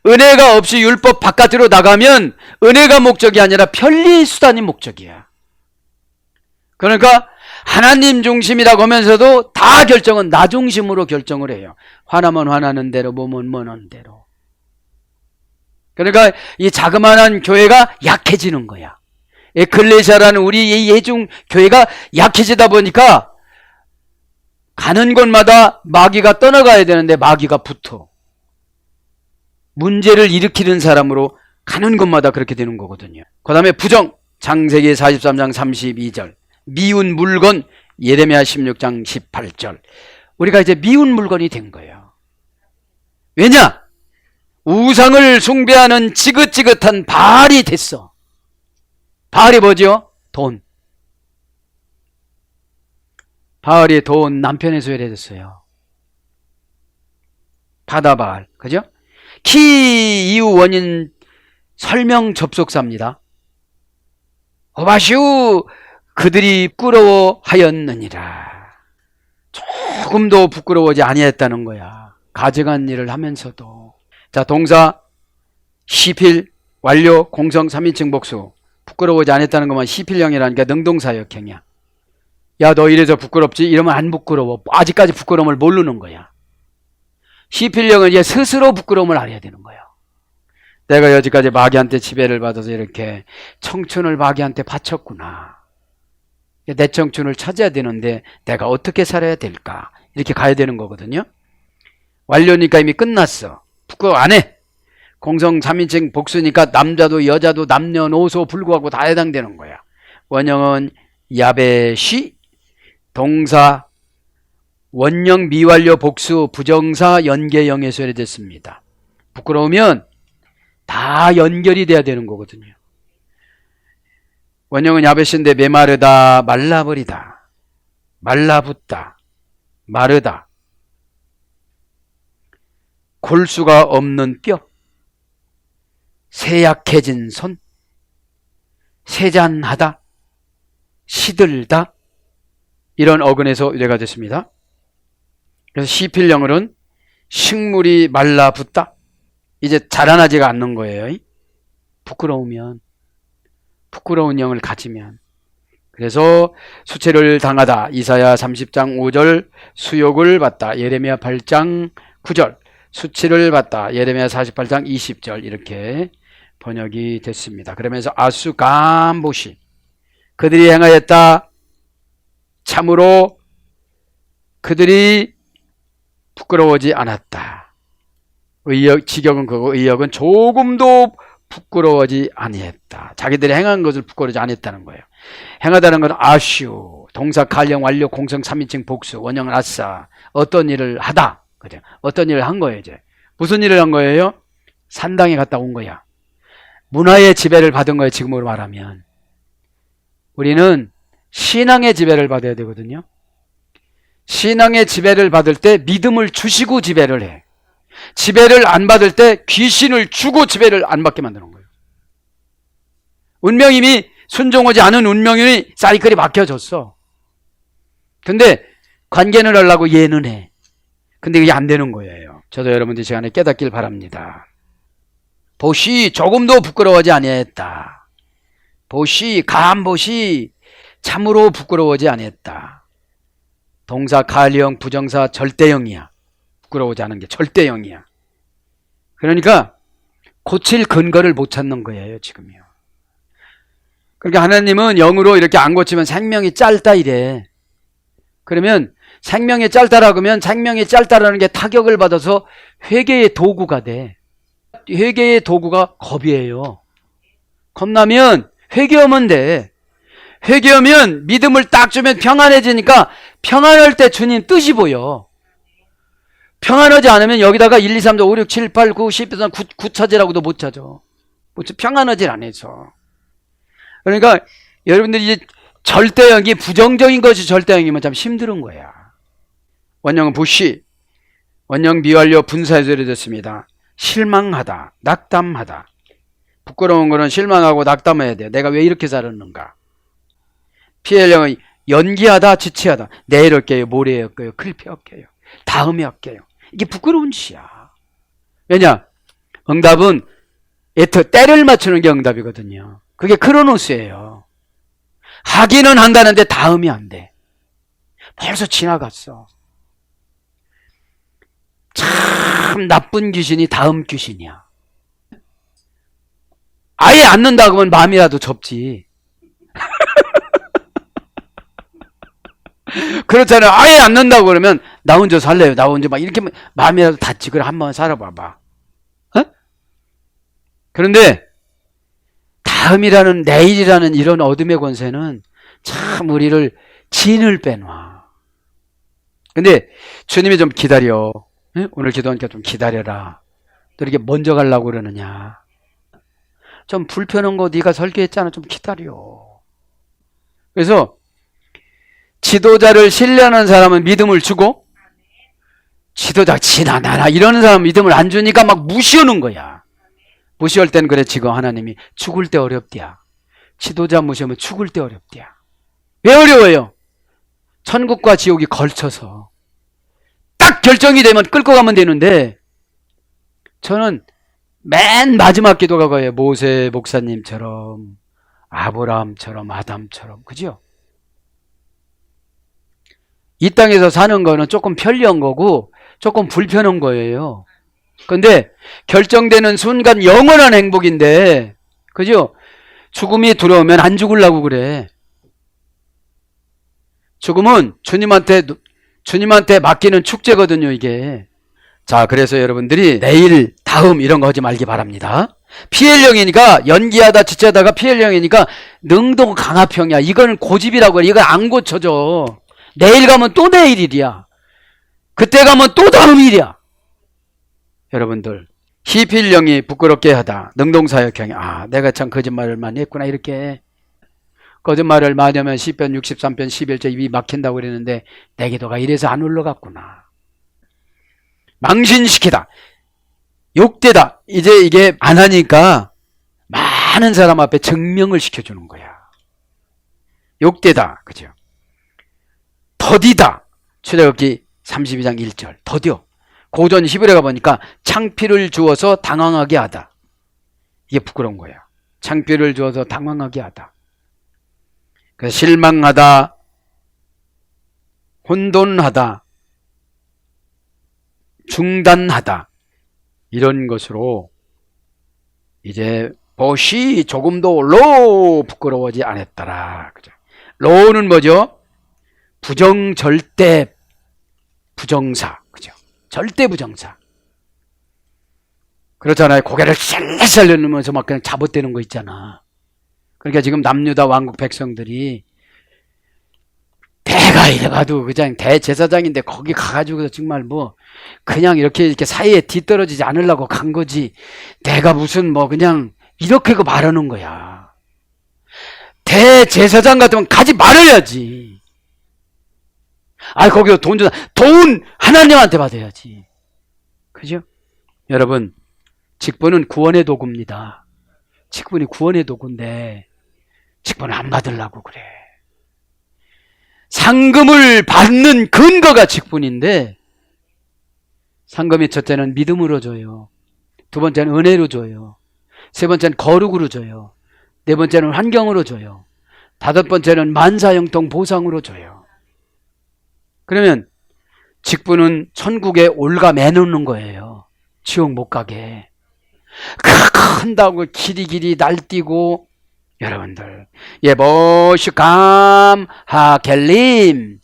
은혜가 없이 율법 바깥으로 나가면 은혜가 목적이 아니라 편리 수단이 목적이야. 그러니까 하나님 중심이라고 하면서도 다 결정은 나 중심으로 결정을 해요. 화나면 화나는 대로, 뭐면 뭐는 대로. 그러니까 이 자그마한 교회가 약해지는 거야. 에클레시아라는 우리 이 예중 교회가 약해지다 보니까 가는 곳마다 마귀가 떠나가야 되는데 마귀가 붙어. 문제를 일으키는 사람으로 가는 곳마다 그렇게 되는 거거든요. 그 다음에 부정, 창세기 43장 32절. 미운 물건, 예레미야 16장 18절. 우리가 이제 미운 물건이 된 거예요. 왜냐? 우상을 숭배하는 지긋지긋한 바알이 됐어. 바알이 뭐죠? 돈. 바알이 돈 남편의 소유를 해줬어요. 바다바알. 그죠? 키 이유 원인 설명 접속사입니다. 오바슈 그들이 부끄러워하였느니라. 조금도 부끄러워하지 아니했다는 거야. 가증한 일을 하면서도. 자, 동사 시필 완료 공성 3인칭 복수. 부끄러워하지 않았다는 것만 시필형이라니까 능동사역형이야. 야, 너 이래서 부끄럽지? 이러면 안 부끄러워. 아직까지 부끄러움을 모르는 거야. 시필령은 이제 스스로 부끄러움을 알아야 되는 거야. 내가 여지까지 마귀한테 지배를 받아서 이렇게 청춘을 마귀한테 바쳤구나. 내 청춘을 찾아야 되는데 내가 어떻게 살아야 될까? 이렇게 가야 되는 거거든요. 완료니까 이미 끝났어. 부끄러워 안 해. 공성 3인칭 복수니까 남자도 여자도 남녀노소 불구하고 다 해당되는 거야. 원형은 야베시, 동사 원형 미완료 복수 부정사 연계형에 소개됐습니다. 부끄러우면 다 연결이 돼야 되는 거거든요. 원형은 야베시인데 메마르다, 말라버리다, 말라붙다, 마르다, 골수가 없는 뼈, 세약해진 손, 세잔하다, 시들다, 이런 어근에서 유래가 됐습니다. 그래서 시필령어는 식물이 말라붙다. 이제 자라나지가 않는 거예요. 부끄러우면, 부끄러운 영을 가지면. 그래서 수치를 당하다. 이사야 30장 5절 수욕을 받다. 예레미야 8장 9절 수치를 받다. 예레미야 48장 20절 이렇게 번역이 됐습니다. 그러면서 아수감보시 그들이 행하였다. 참으로 그들이 부끄러워지 않았다. 의역, 직역은 그거, 의역은 조금도 부끄러워지 아니했다. 자기들이 행한 것을 부끄러워지 않았다는 거예요. 행하다는 건 아슈, 동사 갈령 완료 공성 3인칭 복수, 원형은 아싸. 어떤 일을 하다. 그죠? 어떤 일을 한 거예요, 이제. 무슨 일을 한 거예요? 산당에 갔다 온 거야. 문화의 지배를 받은 거예요, 지금으로 말하면. 우리는 신앙의 지배를 받아야 되거든요. 신앙의 지배를 받을 때 믿음을 주시고 지배를 해. 지배를 안 받을 때 귀신을 주고 지배를 안 받게 만드는 거예요. 운명임이 순종하지 않은 운명이 사이클이 바뀌어졌어. 근데 관계는 하려고 얘는 해. 근데 그게 안 되는 거예요. 저도 여러분들 시간에 깨닫길 바랍니다. 보시 조금도 부끄러워하지 아니했다. 보시 감보시 참으로 부끄러워하지 아니했다. 동사 가리형 부정사 절대형이야. 부끄러워하지 않은 게 절대형이야. 그러니까 고칠 근거를 못 찾는 거예요, 지금요. 그러니까 하나님은 영으로 이렇게 안 고치면 생명이 짧다 이래. 그러면 생명이 짧다라고 하면 생명이 짧다라는 게 타격을 받아서 회개의 도구가 돼. 회개의 도구가 겁이에요. 겁나면 회개하면 돼. 회개하면 믿음을 딱 주면 평안해지니까 평안할 때 주님 뜻이 보여. 평안하지 않으면 여기다가 1, 2, 3, 4, 5, 6, 7, 8, 9, 10, 9 찾으라고도 못 찾아. 평안하지 않아서. 그러니까 여러분들이 이제 절대형이 부정적인 것이 절대형이면 참 힘든 거야. 원형은 부시, 원형 미완료 분사해서 이루어졌습니다. 실망하다, 낙담하다. 부끄러운 거는 실망하고 낙담해야 돼. 내가 왜 이렇게 살았는가. 피해령은 연기하다, 지체하다. 내일 할게요, 모레 할게요, 클피 할게요, 다음에 할게요. 이게 부끄러운 짓이야. 왜냐? 응답은 때를 맞추는 게 응답이거든요. 그게 크로노스예요. 하기는 한다는데 다음이 안 돼. 벌써 지나갔어. 참 나쁜 귀신이 다음 귀신이야. 아예 안 넣는다고 하면 마음이라도 접지. 그렇잖아요. 아예 안 넣는다고 그러면 나 혼자 살래요. 나 혼자 막 이렇게 마음이라도 닫지. 그래 한번 살아봐봐. 어? 그런데 다음이라는 내일이라는 이런 어둠의 권세는 참 우리를 진을 빼놔. 근데 주님이 좀 기다려. 응? 오늘 기도하니까 좀 기다려라. 또 이렇게 먼저 가려고 그러느냐. 좀 불편한 거 네가 설계했잖아. 좀 기다려. 그래서 지도자를 신뢰하는 사람은 믿음을 주고 지도자 지나나라 이러는 사람은 믿음을 안 주니까 막 무시하는 거야. 무시할 때는 그래. 지금 하나님이 죽을 때 어렵디야. 지도자 무시하면 죽을 때 어렵디야. 왜 어려워요? 천국과 지옥이 걸쳐서 딱 결정이 되면 끌고 가면 되는데 저는 맨 마지막 기도가 거예요. 모세 목사님처럼 아브라함처럼 아담처럼. 그죠? 이 땅에서 사는 거는 조금 편리한 거고 조금 불편한 거예요. 근데 결정되는 순간 영원한 행복인데, 그죠? 죽음이 들어오면 안 죽으려고 그래. 죽음은 주님한테 맡기는 축제거든요, 이게. 자, 그래서 여러분들이 내일, 다음 이런 거 하지 말기 바랍니다. 피해령이니까 연기하다 지체하다가 피해령이니까 능동 강압형이야. 이건 고집이라고 해. 이건 안 고쳐져. 내일 가면 또 내일 일이야. 그때 가면 또 다음 일이야. 여러분들 희필령이 부끄럽게 하다. 능동사역형이 내가 참 거짓말을 많이 했구나. 이렇게 거짓말을 많이 하면 시편 63편 11절 입이 막힌다고 그랬는데 내 기도가 이래서 안 올라갔구나. 망신시키다. 욕되다. 이제 이게 안 하니까 많은 사람 앞에 증명을 시켜주는 거야. 욕되다. 그죠? 더디다. 출애굽기 32장 1절. 더뎌. 고전 11회 가보니까 창피를 주어서 당황하게 하다. 이게 부끄러운 거야. 창피를 주어서 당황하게 하다. 그래서 실망하다, 혼돈하다, 중단하다. 이런 것으로 이제 벗이 조금도 로 부끄러워하지 않았더라. 그죠? 로는 뭐죠? 부정 절대 부정사. 그죠? 절대 부정사. 그렇잖아요. 고개를 살살 내리면서 막 그냥 잡아대는 거 있잖아. 그러니까 지금 남유다 왕국 백성들이 대가 이래가도 그냥 대제사장인데 거기 가가지고 정말 뭐 그냥 이렇게 사이에 뒤떨어지지 않으려고 간 거지. 내가 무슨 뭐 그냥 이렇게 말하는 거야. 대제사장 같으면 가지 말아야지. 아, 거기서 돈 주다. 돈 하나님한테 받아야지. 그죠? 여러분, 직분은 구원의 도구입니다. 직분이 구원의 도구인데 직분을 안 받으려고 그래. 상금을 받는 근거가 직분인데 상금이 첫째는 믿음으로 줘요. 두 번째는 은혜로 줘요. 세 번째는 거룩으로 줘요. 네 번째는 환경으로 줘요. 다섯 번째는 만사형통 보상으로 줘요. 그러면 직분은 천국에 올가 매놓는 거예요. 지옥 못 가게. 큰다고 길이 날뛰고 여러분들 예보슈감 하켈림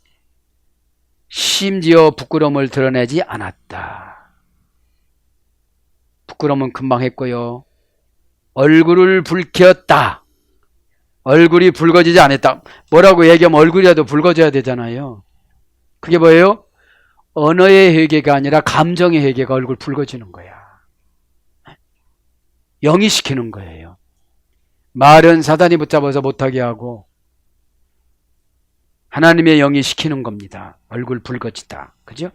심지어 부끄러움을 드러내지 않았다. 부끄러움은 금방 했고요. 얼굴을 붉혔다. 얼굴이 붉어지지 않았다. 뭐라고 얘기하면 얼굴이라도 붉어져야 되잖아요. 그게 뭐예요? 언어의 회개가 아니라 감정의 회개가 얼굴 붉어지는 거야. 영이 시키는 거예요. 말은 사단이 붙잡아서 못하게 하고 하나님의 영이 시키는 겁니다. 얼굴 붉어지다. 그죠?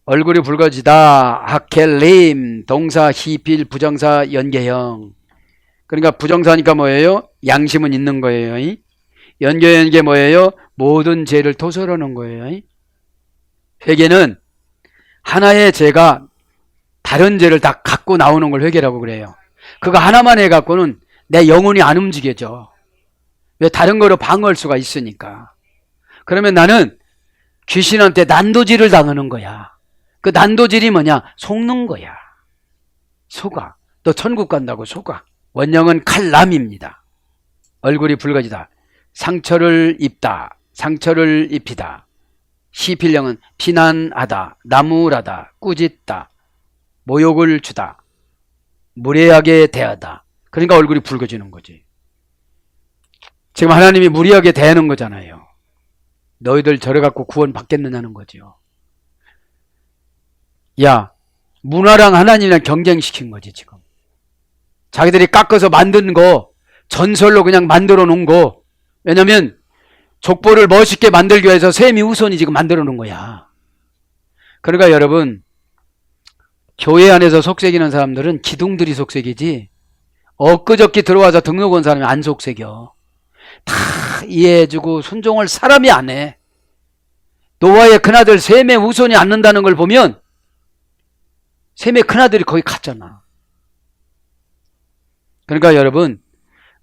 얼굴이 붉어지다. 하켈림 동사 히필 부정사 연계형. 그러니까 부정사니까 뭐예요? 양심은 있는 거예요. 연계형인 게 뭐예요? 모든 죄를 토설하는 거예요. 회개는 하나의 죄가 다른 죄를 다 갖고 나오는 걸 회개라고 그래요. 그거 하나만 해갖고는 내 영혼이 안 움직여져. 왜? 다른 거로 방어할 수가 있으니까. 그러면 나는 귀신한테 난도질을 당하는 거야. 그 난도질이 뭐냐? 속는 거야. 속아. 너 천국 간다고 속아. 원형은 칼람입니다. 얼굴이 붉어지다. 상처를 입다. 상처를 입히다. 시필령은 비난하다. 나무라다. 꾸짖다. 모욕을 주다. 무례하게 대하다. 그러니까 얼굴이 붉어지는 거지. 지금 하나님이 무례하게 대하는 거잖아요. 너희들 저래 갖고 구원 받겠느냐는 거죠. 야, 문화랑 하나님이랑 경쟁시킨 거지 지금. 자기들이 깎아서 만든 거 전설로 그냥 만들어 놓은 거. 왜냐면 족보를 멋있게 만들기 위해서 셈이 우선이 지금 만들어 놓은 거야. 그러니까 여러분, 교회 안에서 속삭이는 사람들은 기둥들이 속삭이지 엊그저께 들어와서 등록한 사람이 안 속삭여. 다 이해해주고 순종을 사람이 안 해. 노아의 큰아들 셈의 후손이 앉는다는 걸 보면 셈의 큰아들이 거기 갔잖아. 그러니까 여러분,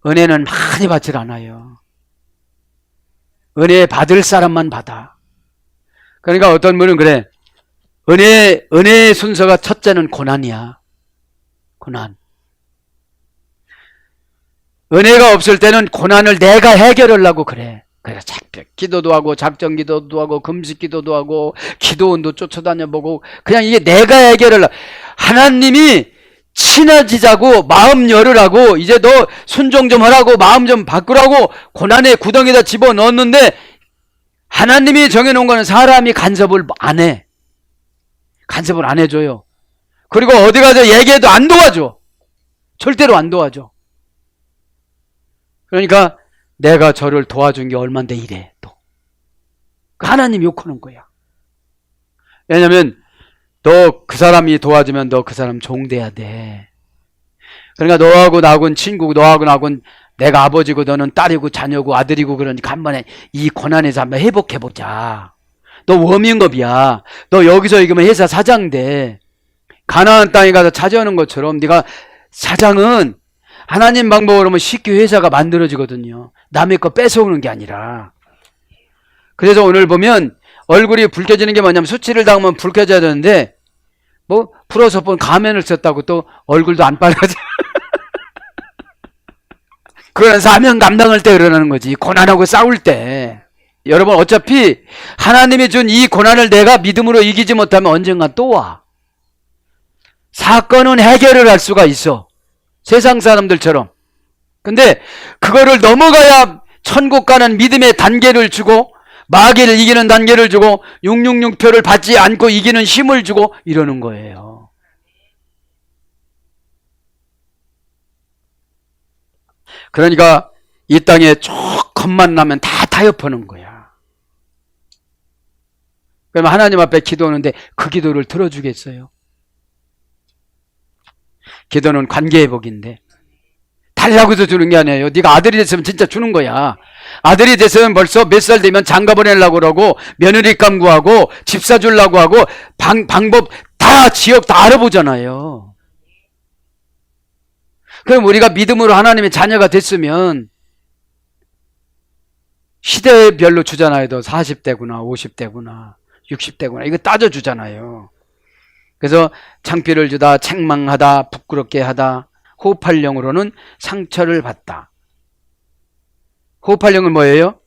은혜는 많이 받질 않아요. 은혜 받을 사람만 받아. 그러니까 어떤 분은 그래. 은혜의 순서가 첫째는 고난이야. 고난. 은혜가 없을 때는 고난을 내가 해결하려고 그래. 그래서 작별 기도도 하고 작정 기도도 하고 금식 기도도 하고 기도원도 쫓아다녀보고 그냥 이게 내가 해결하려고. 하나님이 친해지자고 마음 열으라고 이제 너 순종 좀 하라고 마음 좀 바꾸라고 고난의 구덩이에다 집어넣었는데 하나님이 정해놓은 거는 사람이 간섭을 안 해. 간섭을 안 해줘요. 그리고 어디 가서 얘기해도 안 도와줘. 절대로 안 도와줘. 그러니까 내가 저를 도와준 게 얼만데 이래 또. 하나님 욕하는 거야. 왜냐면 너 그 사람이 도와주면 너 그 사람 종돼야 돼. 그러니까 너하고 나하고는 친구고 너하고 나하고는 내가 아버지고 너는 딸이고 자녀고 아들이고 그러니까 한 번에 이 고난에서 한번 회복해보자. 너 워밍업이야. 너 여기서 이기면 회사 사장 돼. 가나안 땅에 가서 차지하는 것처럼 네가 사장은 하나님 방법으로 하면 쉽게 회사가 만들어지거든요. 남의 거 뺏어오는 게 아니라. 그래서 오늘 보면 얼굴이 붉혀지는 게 뭐냐면 수치를 당하면 붉혀져야 되는데 뭐 풀어서 본 가면을 썼다고 또 얼굴도 안 빨라져. 그런 사명 감당할 때 그러는 거지. 고난하고 싸울 때. 여러분 어차피 하나님이 준 이 고난을 내가 믿음으로 이기지 못하면 언젠가 또 와. 사건은 해결을 할 수가 있어. 세상 사람들처럼. 근데 그거를 넘어가야 천국 가는 믿음의 단계를 주고 마귀를 이기는 단계를 주고 666표를 받지 않고 이기는 힘을 주고 이러는 거예요. 그러니까 이 땅에 조금만 나면 다 타협하는 거야. 그러면 하나님 앞에 기도하는데 그 기도를 들어주겠어요? 기도는 관계회복인데 달라고 해서 주는 게 아니에요. 네가 아들이 됐으면 진짜 주는 거야. 아들이 됐으면 벌써 몇 살 되면 장가 보내려고 그러고 며느리감 구하고 집 사주려고 하고 방법 다 지역 다 알아보잖아요. 그럼 우리가 믿음으로 하나님의 자녀가 됐으면 시대별로 주잖아요. 너 40대구나 50대구나 60대구나 이거 따져주잖아요. 그래서 창피를 주다 책망하다 부끄럽게 하다 호흡할령으로는 상처를 받다. 호흡할령은 뭐예요?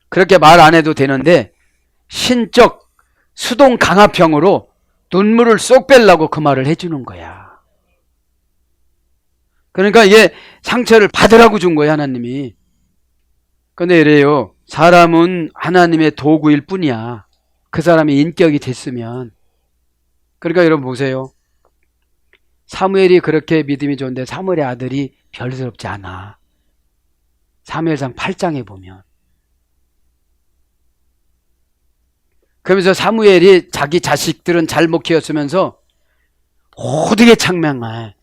그렇게 말 안 해도 되는데 신적 수동 강압형으로 눈물을 쏙 빼려고 그 말을 해주는 거야. 그러니까 이게 상처를 받으라고 준 거예요 하나님이. 근데 이래요. 사람은 하나님의 도구일 뿐이야. 그 사람이 인격이 됐으면. 그러니까 여러분 보세요. 사무엘이 그렇게 믿음이 좋은데 사무엘의 아들이 별스럽지 않아. 사무엘상 8장에 보면. 그러면서 사무엘이 자기 자식들은 잘못 키웠으면서 호되게 창명해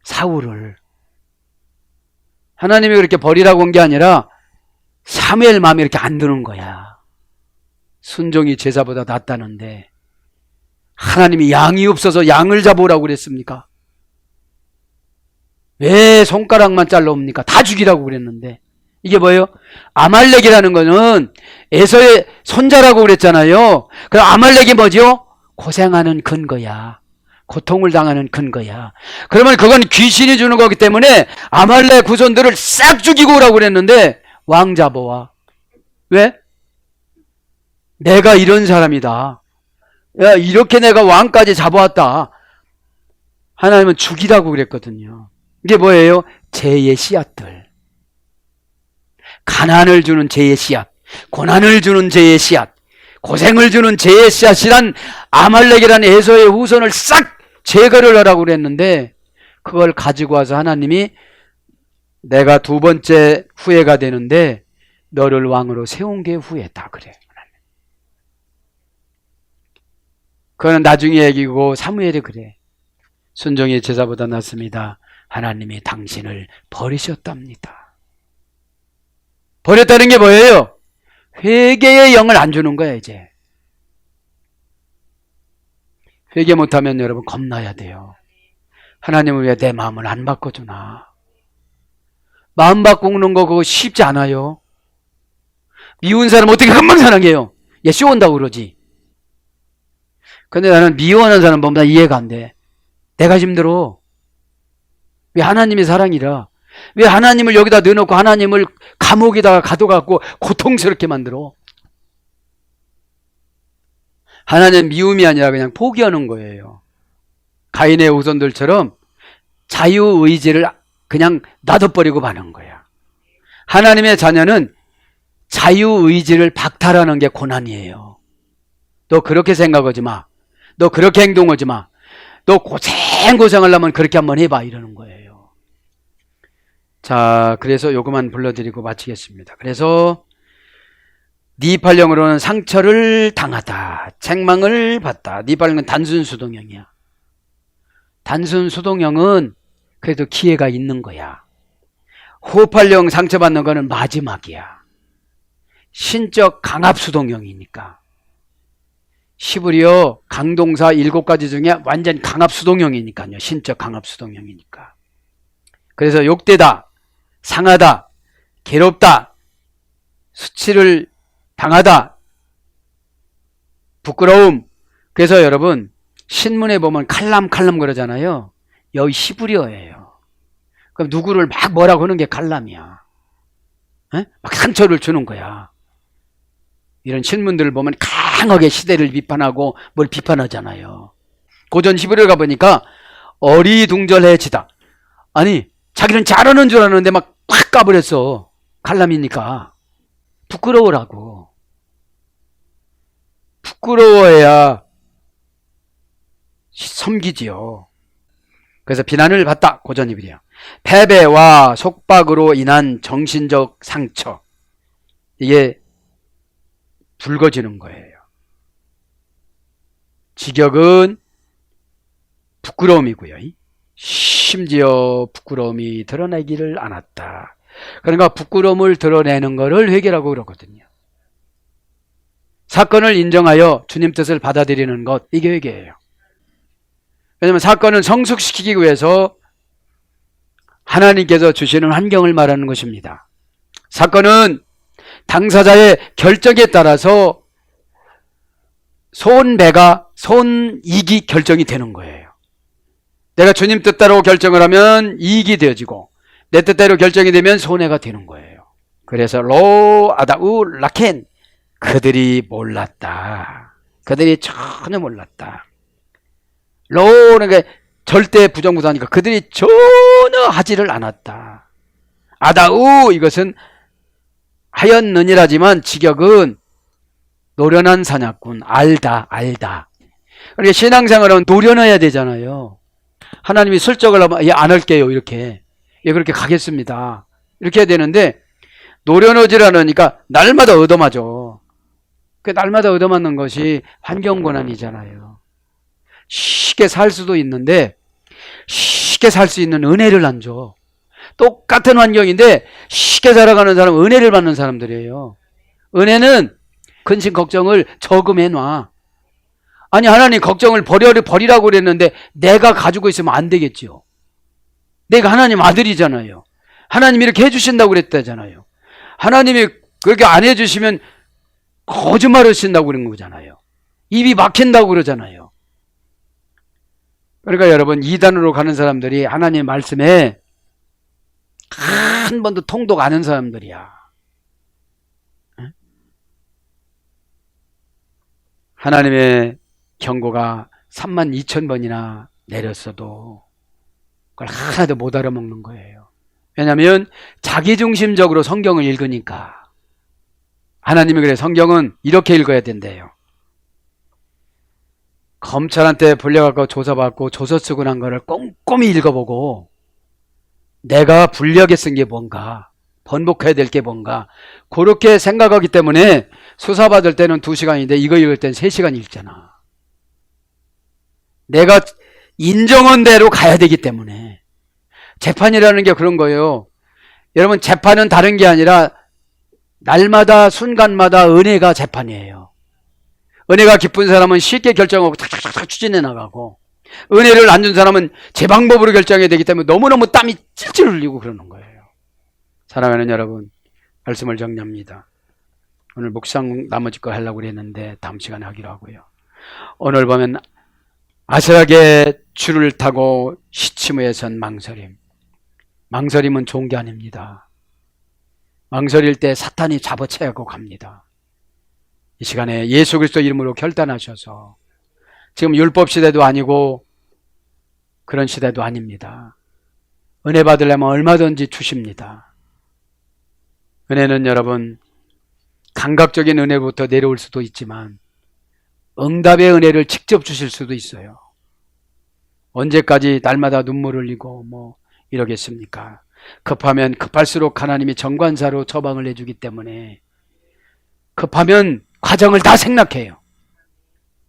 사울을. 하나님이 그렇게 버리라고 한 게 아니라 사무엘 마음에 이렇게 안 드는 거야. 순종이 제사보다 낫다는데 하나님이 양이 없어서 양을 잡으라고 그랬습니까? 왜 손가락만 잘라옵니까? 다 죽이라고 그랬는데. 이게 뭐예요? 아말렉이라는 거는 에서의 손자라고 그랬잖아요. 그럼 아말렉이 뭐죠? 고생하는 근거야. 고통을 당하는 근거야. 그러면 그건 귀신이 주는 거기 때문에 아말렉 후손들을 싹 죽이고 오라고 그랬는데 왕 잡아와. 왜? 내가 이런 사람이다. 야, 이렇게 내가 왕까지 잡아왔다. 하나님은 죽이라고 그랬거든요. 이게 뭐예요? 죄의 씨앗들. 가난을 주는 죄의 씨앗, 고난을 주는 죄의 씨앗, 고생을 주는 죄의 씨앗이란 아말렉이라는 에서의 후손을 싹 제거를 하라고 그랬는데 그걸 가지고 와서 하나님이 내가 두 번째 후회가 되는데 너를 왕으로 세운 게 후회다 그래. 그거는 나중에 얘기고 사무엘이 그래. 순종의 제사보다 낫습니다. 하나님이 당신을 버리셨답니다. 버렸다는 게 뭐예요? 회개의 영을 안 주는 거야 이제. 회개 못하면 여러분 겁나야 돼요. 하나님을 왜 내 마음을 안 바꿔주나. 마음 바꾸는 거 그거 쉽지 않아요. 미운 사람 어떻게 금방 사랑해요? 얘 쇼온다고 그러지. 근데 나는 미워하는 사람 보면 다 이해가 안 돼. 내가 힘들어. 왜 하나님의 사랑이라. 왜 하나님을 여기다 넣어놓고 하나님을 감옥에다가 가둬갖고 고통스럽게 만들어. 하나님 미움이 아니라 그냥 포기하는 거예요. 가인의 후손들처럼 자유의지를 그냥 놔둬버리고 마는 거야. 하나님의 자녀는 자유의지를 박탈하는 게 고난이에요. 너 그렇게 생각하지 마. 너 그렇게 행동하지 마. 너 고생하려면 그렇게 한번 해봐 이러는 거예요. 자, 그래서 요거만 불러드리고 마치겠습니다. 그래서 니팔령으로는 상처를 당하다, 책망을 받다. 니팔령은 단순 수동형이야. 단순 수동형은 그래도 기회가 있는 거야. 호흡활령 상처받는 거는 마지막이야. 신적 강압수동형이니까. 시브리어 강동사 7가지 중에 완전 강압수동형이니까요. 신적 강압수동형이니까. 그래서 욕되다, 상하다, 괴롭다, 수치를 당하다, 부끄러움. 그래서 여러분 신문에 보면 칼럼 그러잖아요. 여기 시브리어예요. 그럼 누구를 막 뭐라고 하는 게 칼럼이야. 에? 막 상처를 주는 거야. 이런 신문들을 보면 강하게 시대를 비판하고 뭘 비판하잖아요. 고전 시브리어 가보니까 어리둥절해지다. 아니 자기는 잘하는 줄 아는데 막 꽉 까버렸어. 칼럼이니까. 부끄러우라고. 부끄러워해야 섬기지요. 그래서 비난을 받다. 고전 시브리어. 패배와 속박으로 인한 정신적 상처. 이게 붉어지는 거예요. 직역은 부끄러움이고요. 심지어 부끄러움이 드러내기를 않았다. 그러니까 부끄러움을 드러내는 것을 회개라고 그러거든요. 사건을 인정하여 주님 뜻을 받아들이는 것, 이게 회개예요. 왜냐하면 사건은 성숙시키기 위해서 하나님께서 주시는 환경을 말하는 것입니다. 사건은 당사자의 결정에 따라서 손익이 결정이 되는 거예요. 내가 주님 뜻대로 결정을 하면 이익이 되어지고 내 뜻대로 결정이 되면 손해가 되는 거예요. 그래서 로 아다우 라켄, 그들이 몰랐다. 그들이 전혀 몰랐다. 로는 게 절대 부정부사니까 그들이 전혀 하지를 않았다. 아다우, 이것은 하였느니라지만 직역은 노련한 사냥꾼, 알다. 그러니까 신앙생활은 노련해야 되잖아요. 하나님이 슬쩍을 하면 예, 안 할게요, 이렇게. 예, 그렇게 가겠습니다. 이렇게 해야 되는데 노련하지 않으니까 날마다 얻어맞아. 그 날마다 얻어맞는 것이 환경고난이잖아요. 쉽게 살 수도 있는데 쉽게 살 수 있는 은혜를 안 줘. 똑같은 환경인데 쉽게 살아가는 사람은 은혜를 받는 사람들이에요. 은혜는 근심 걱정을 저금해놔. 아니 하나님 걱정을 버리라고 그랬는데 내가 가지고 있으면 안 되겠지요. 내가 하나님 아들이잖아요. 하나님이 이렇게 해주신다고 그랬다잖아요. 하나님이 그렇게 안 해주시면 거짓말 하신다고 그런 거잖아요. 입이 막힌다고 그러잖아요. 그러니까 여러분 이단으로 가는 사람들이 하나님의 말씀에 한 번도 통독 안 한 사람들이야. 하나님의 경고가 32,000번이나 내렸어도 그걸 하나도 못 알아먹는 거예요. 왜냐하면 자기중심적으로 성경을 읽으니까. 하나님이 그래, 성경은 이렇게 읽어야 된대요. 검찰한테 불려갖고 조사받고 조서 쓰고 난 거를 꼼꼼히 읽어보고 내가 불리하게 쓴 게 뭔가, 번복해야 될 게 뭔가, 그렇게 생각하기 때문에 수사받을 때는 2시간인데 이거 읽을 때는 3시간 읽잖아. 내가 인정한 대로 가야 되기 때문에. 재판이라는 게 그런 거예요. 여러분, 재판은 다른 게 아니라 날마다 순간마다 은혜가 재판이에요. 은혜가 깊은 사람은 쉽게 결정하고 탁탁탁 추진해 나가고, 은혜를 안 준 사람은 제 방법으로 결정해야 되기 때문에 너무너무 땀이 찔찔 흘리고 그러는 거예요. 사랑하는 여러분, 말씀을 정리합니다. 오늘 묵상 나머지 거 하려고 그랬는데 다음 시간에 하기로 하고요. 오늘 보면 아슬하게 줄을 타고 시치무에 선 망설임. 망설임은 좋은 게 아닙니다. 망설일 때 사탄이 잡아채고 갑니다. 이 시간에 예수 그리스도 이름으로 결단하셔서, 지금 율법 시대도 아니고 그런 시대도 아닙니다. 은혜 받으려면 얼마든지 주십니다. 은혜는 여러분 감각적인 은혜부터 내려올 수도 있지만 응답의 은혜를 직접 주실 수도 있어요. 언제까지 날마다 눈물 흘리고 이러겠습니까? 급하면 급할수록 하나님이 정관사로 처방을 해주기 때문에 급하면 과정을 다 생략해요.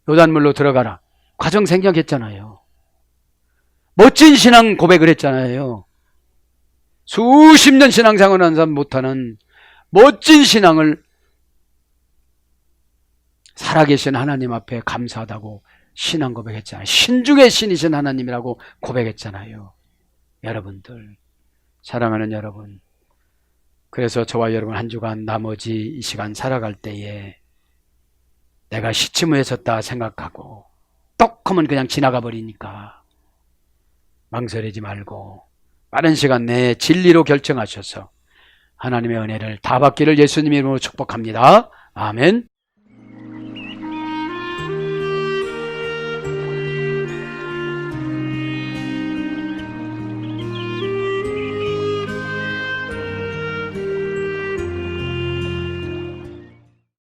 요단물로 들어가라. 과정 생략했잖아요. 멋진 신앙 고백을 했잖아요. 수십 년 신앙생활을 한 사람 못하는 멋진 신앙을 살아계신 하나님 앞에 감사하다고 신앙 고백했잖아요. 신중의 신이신 하나님이라고 고백했잖아요. 여러분들, 사랑하는 여러분, 그래서 저와 여러분 한 주간 나머지 이 시간 살아갈 때에 내가 시치무에 섰다 생각하고 똑 하면 그냥 지나가 버리니까 망설이지 말고 빠른 시간 내에 진리로 결정하셔서 하나님의 은혜를 다 받기를 예수님 이름으로 축복합니다. 아멘.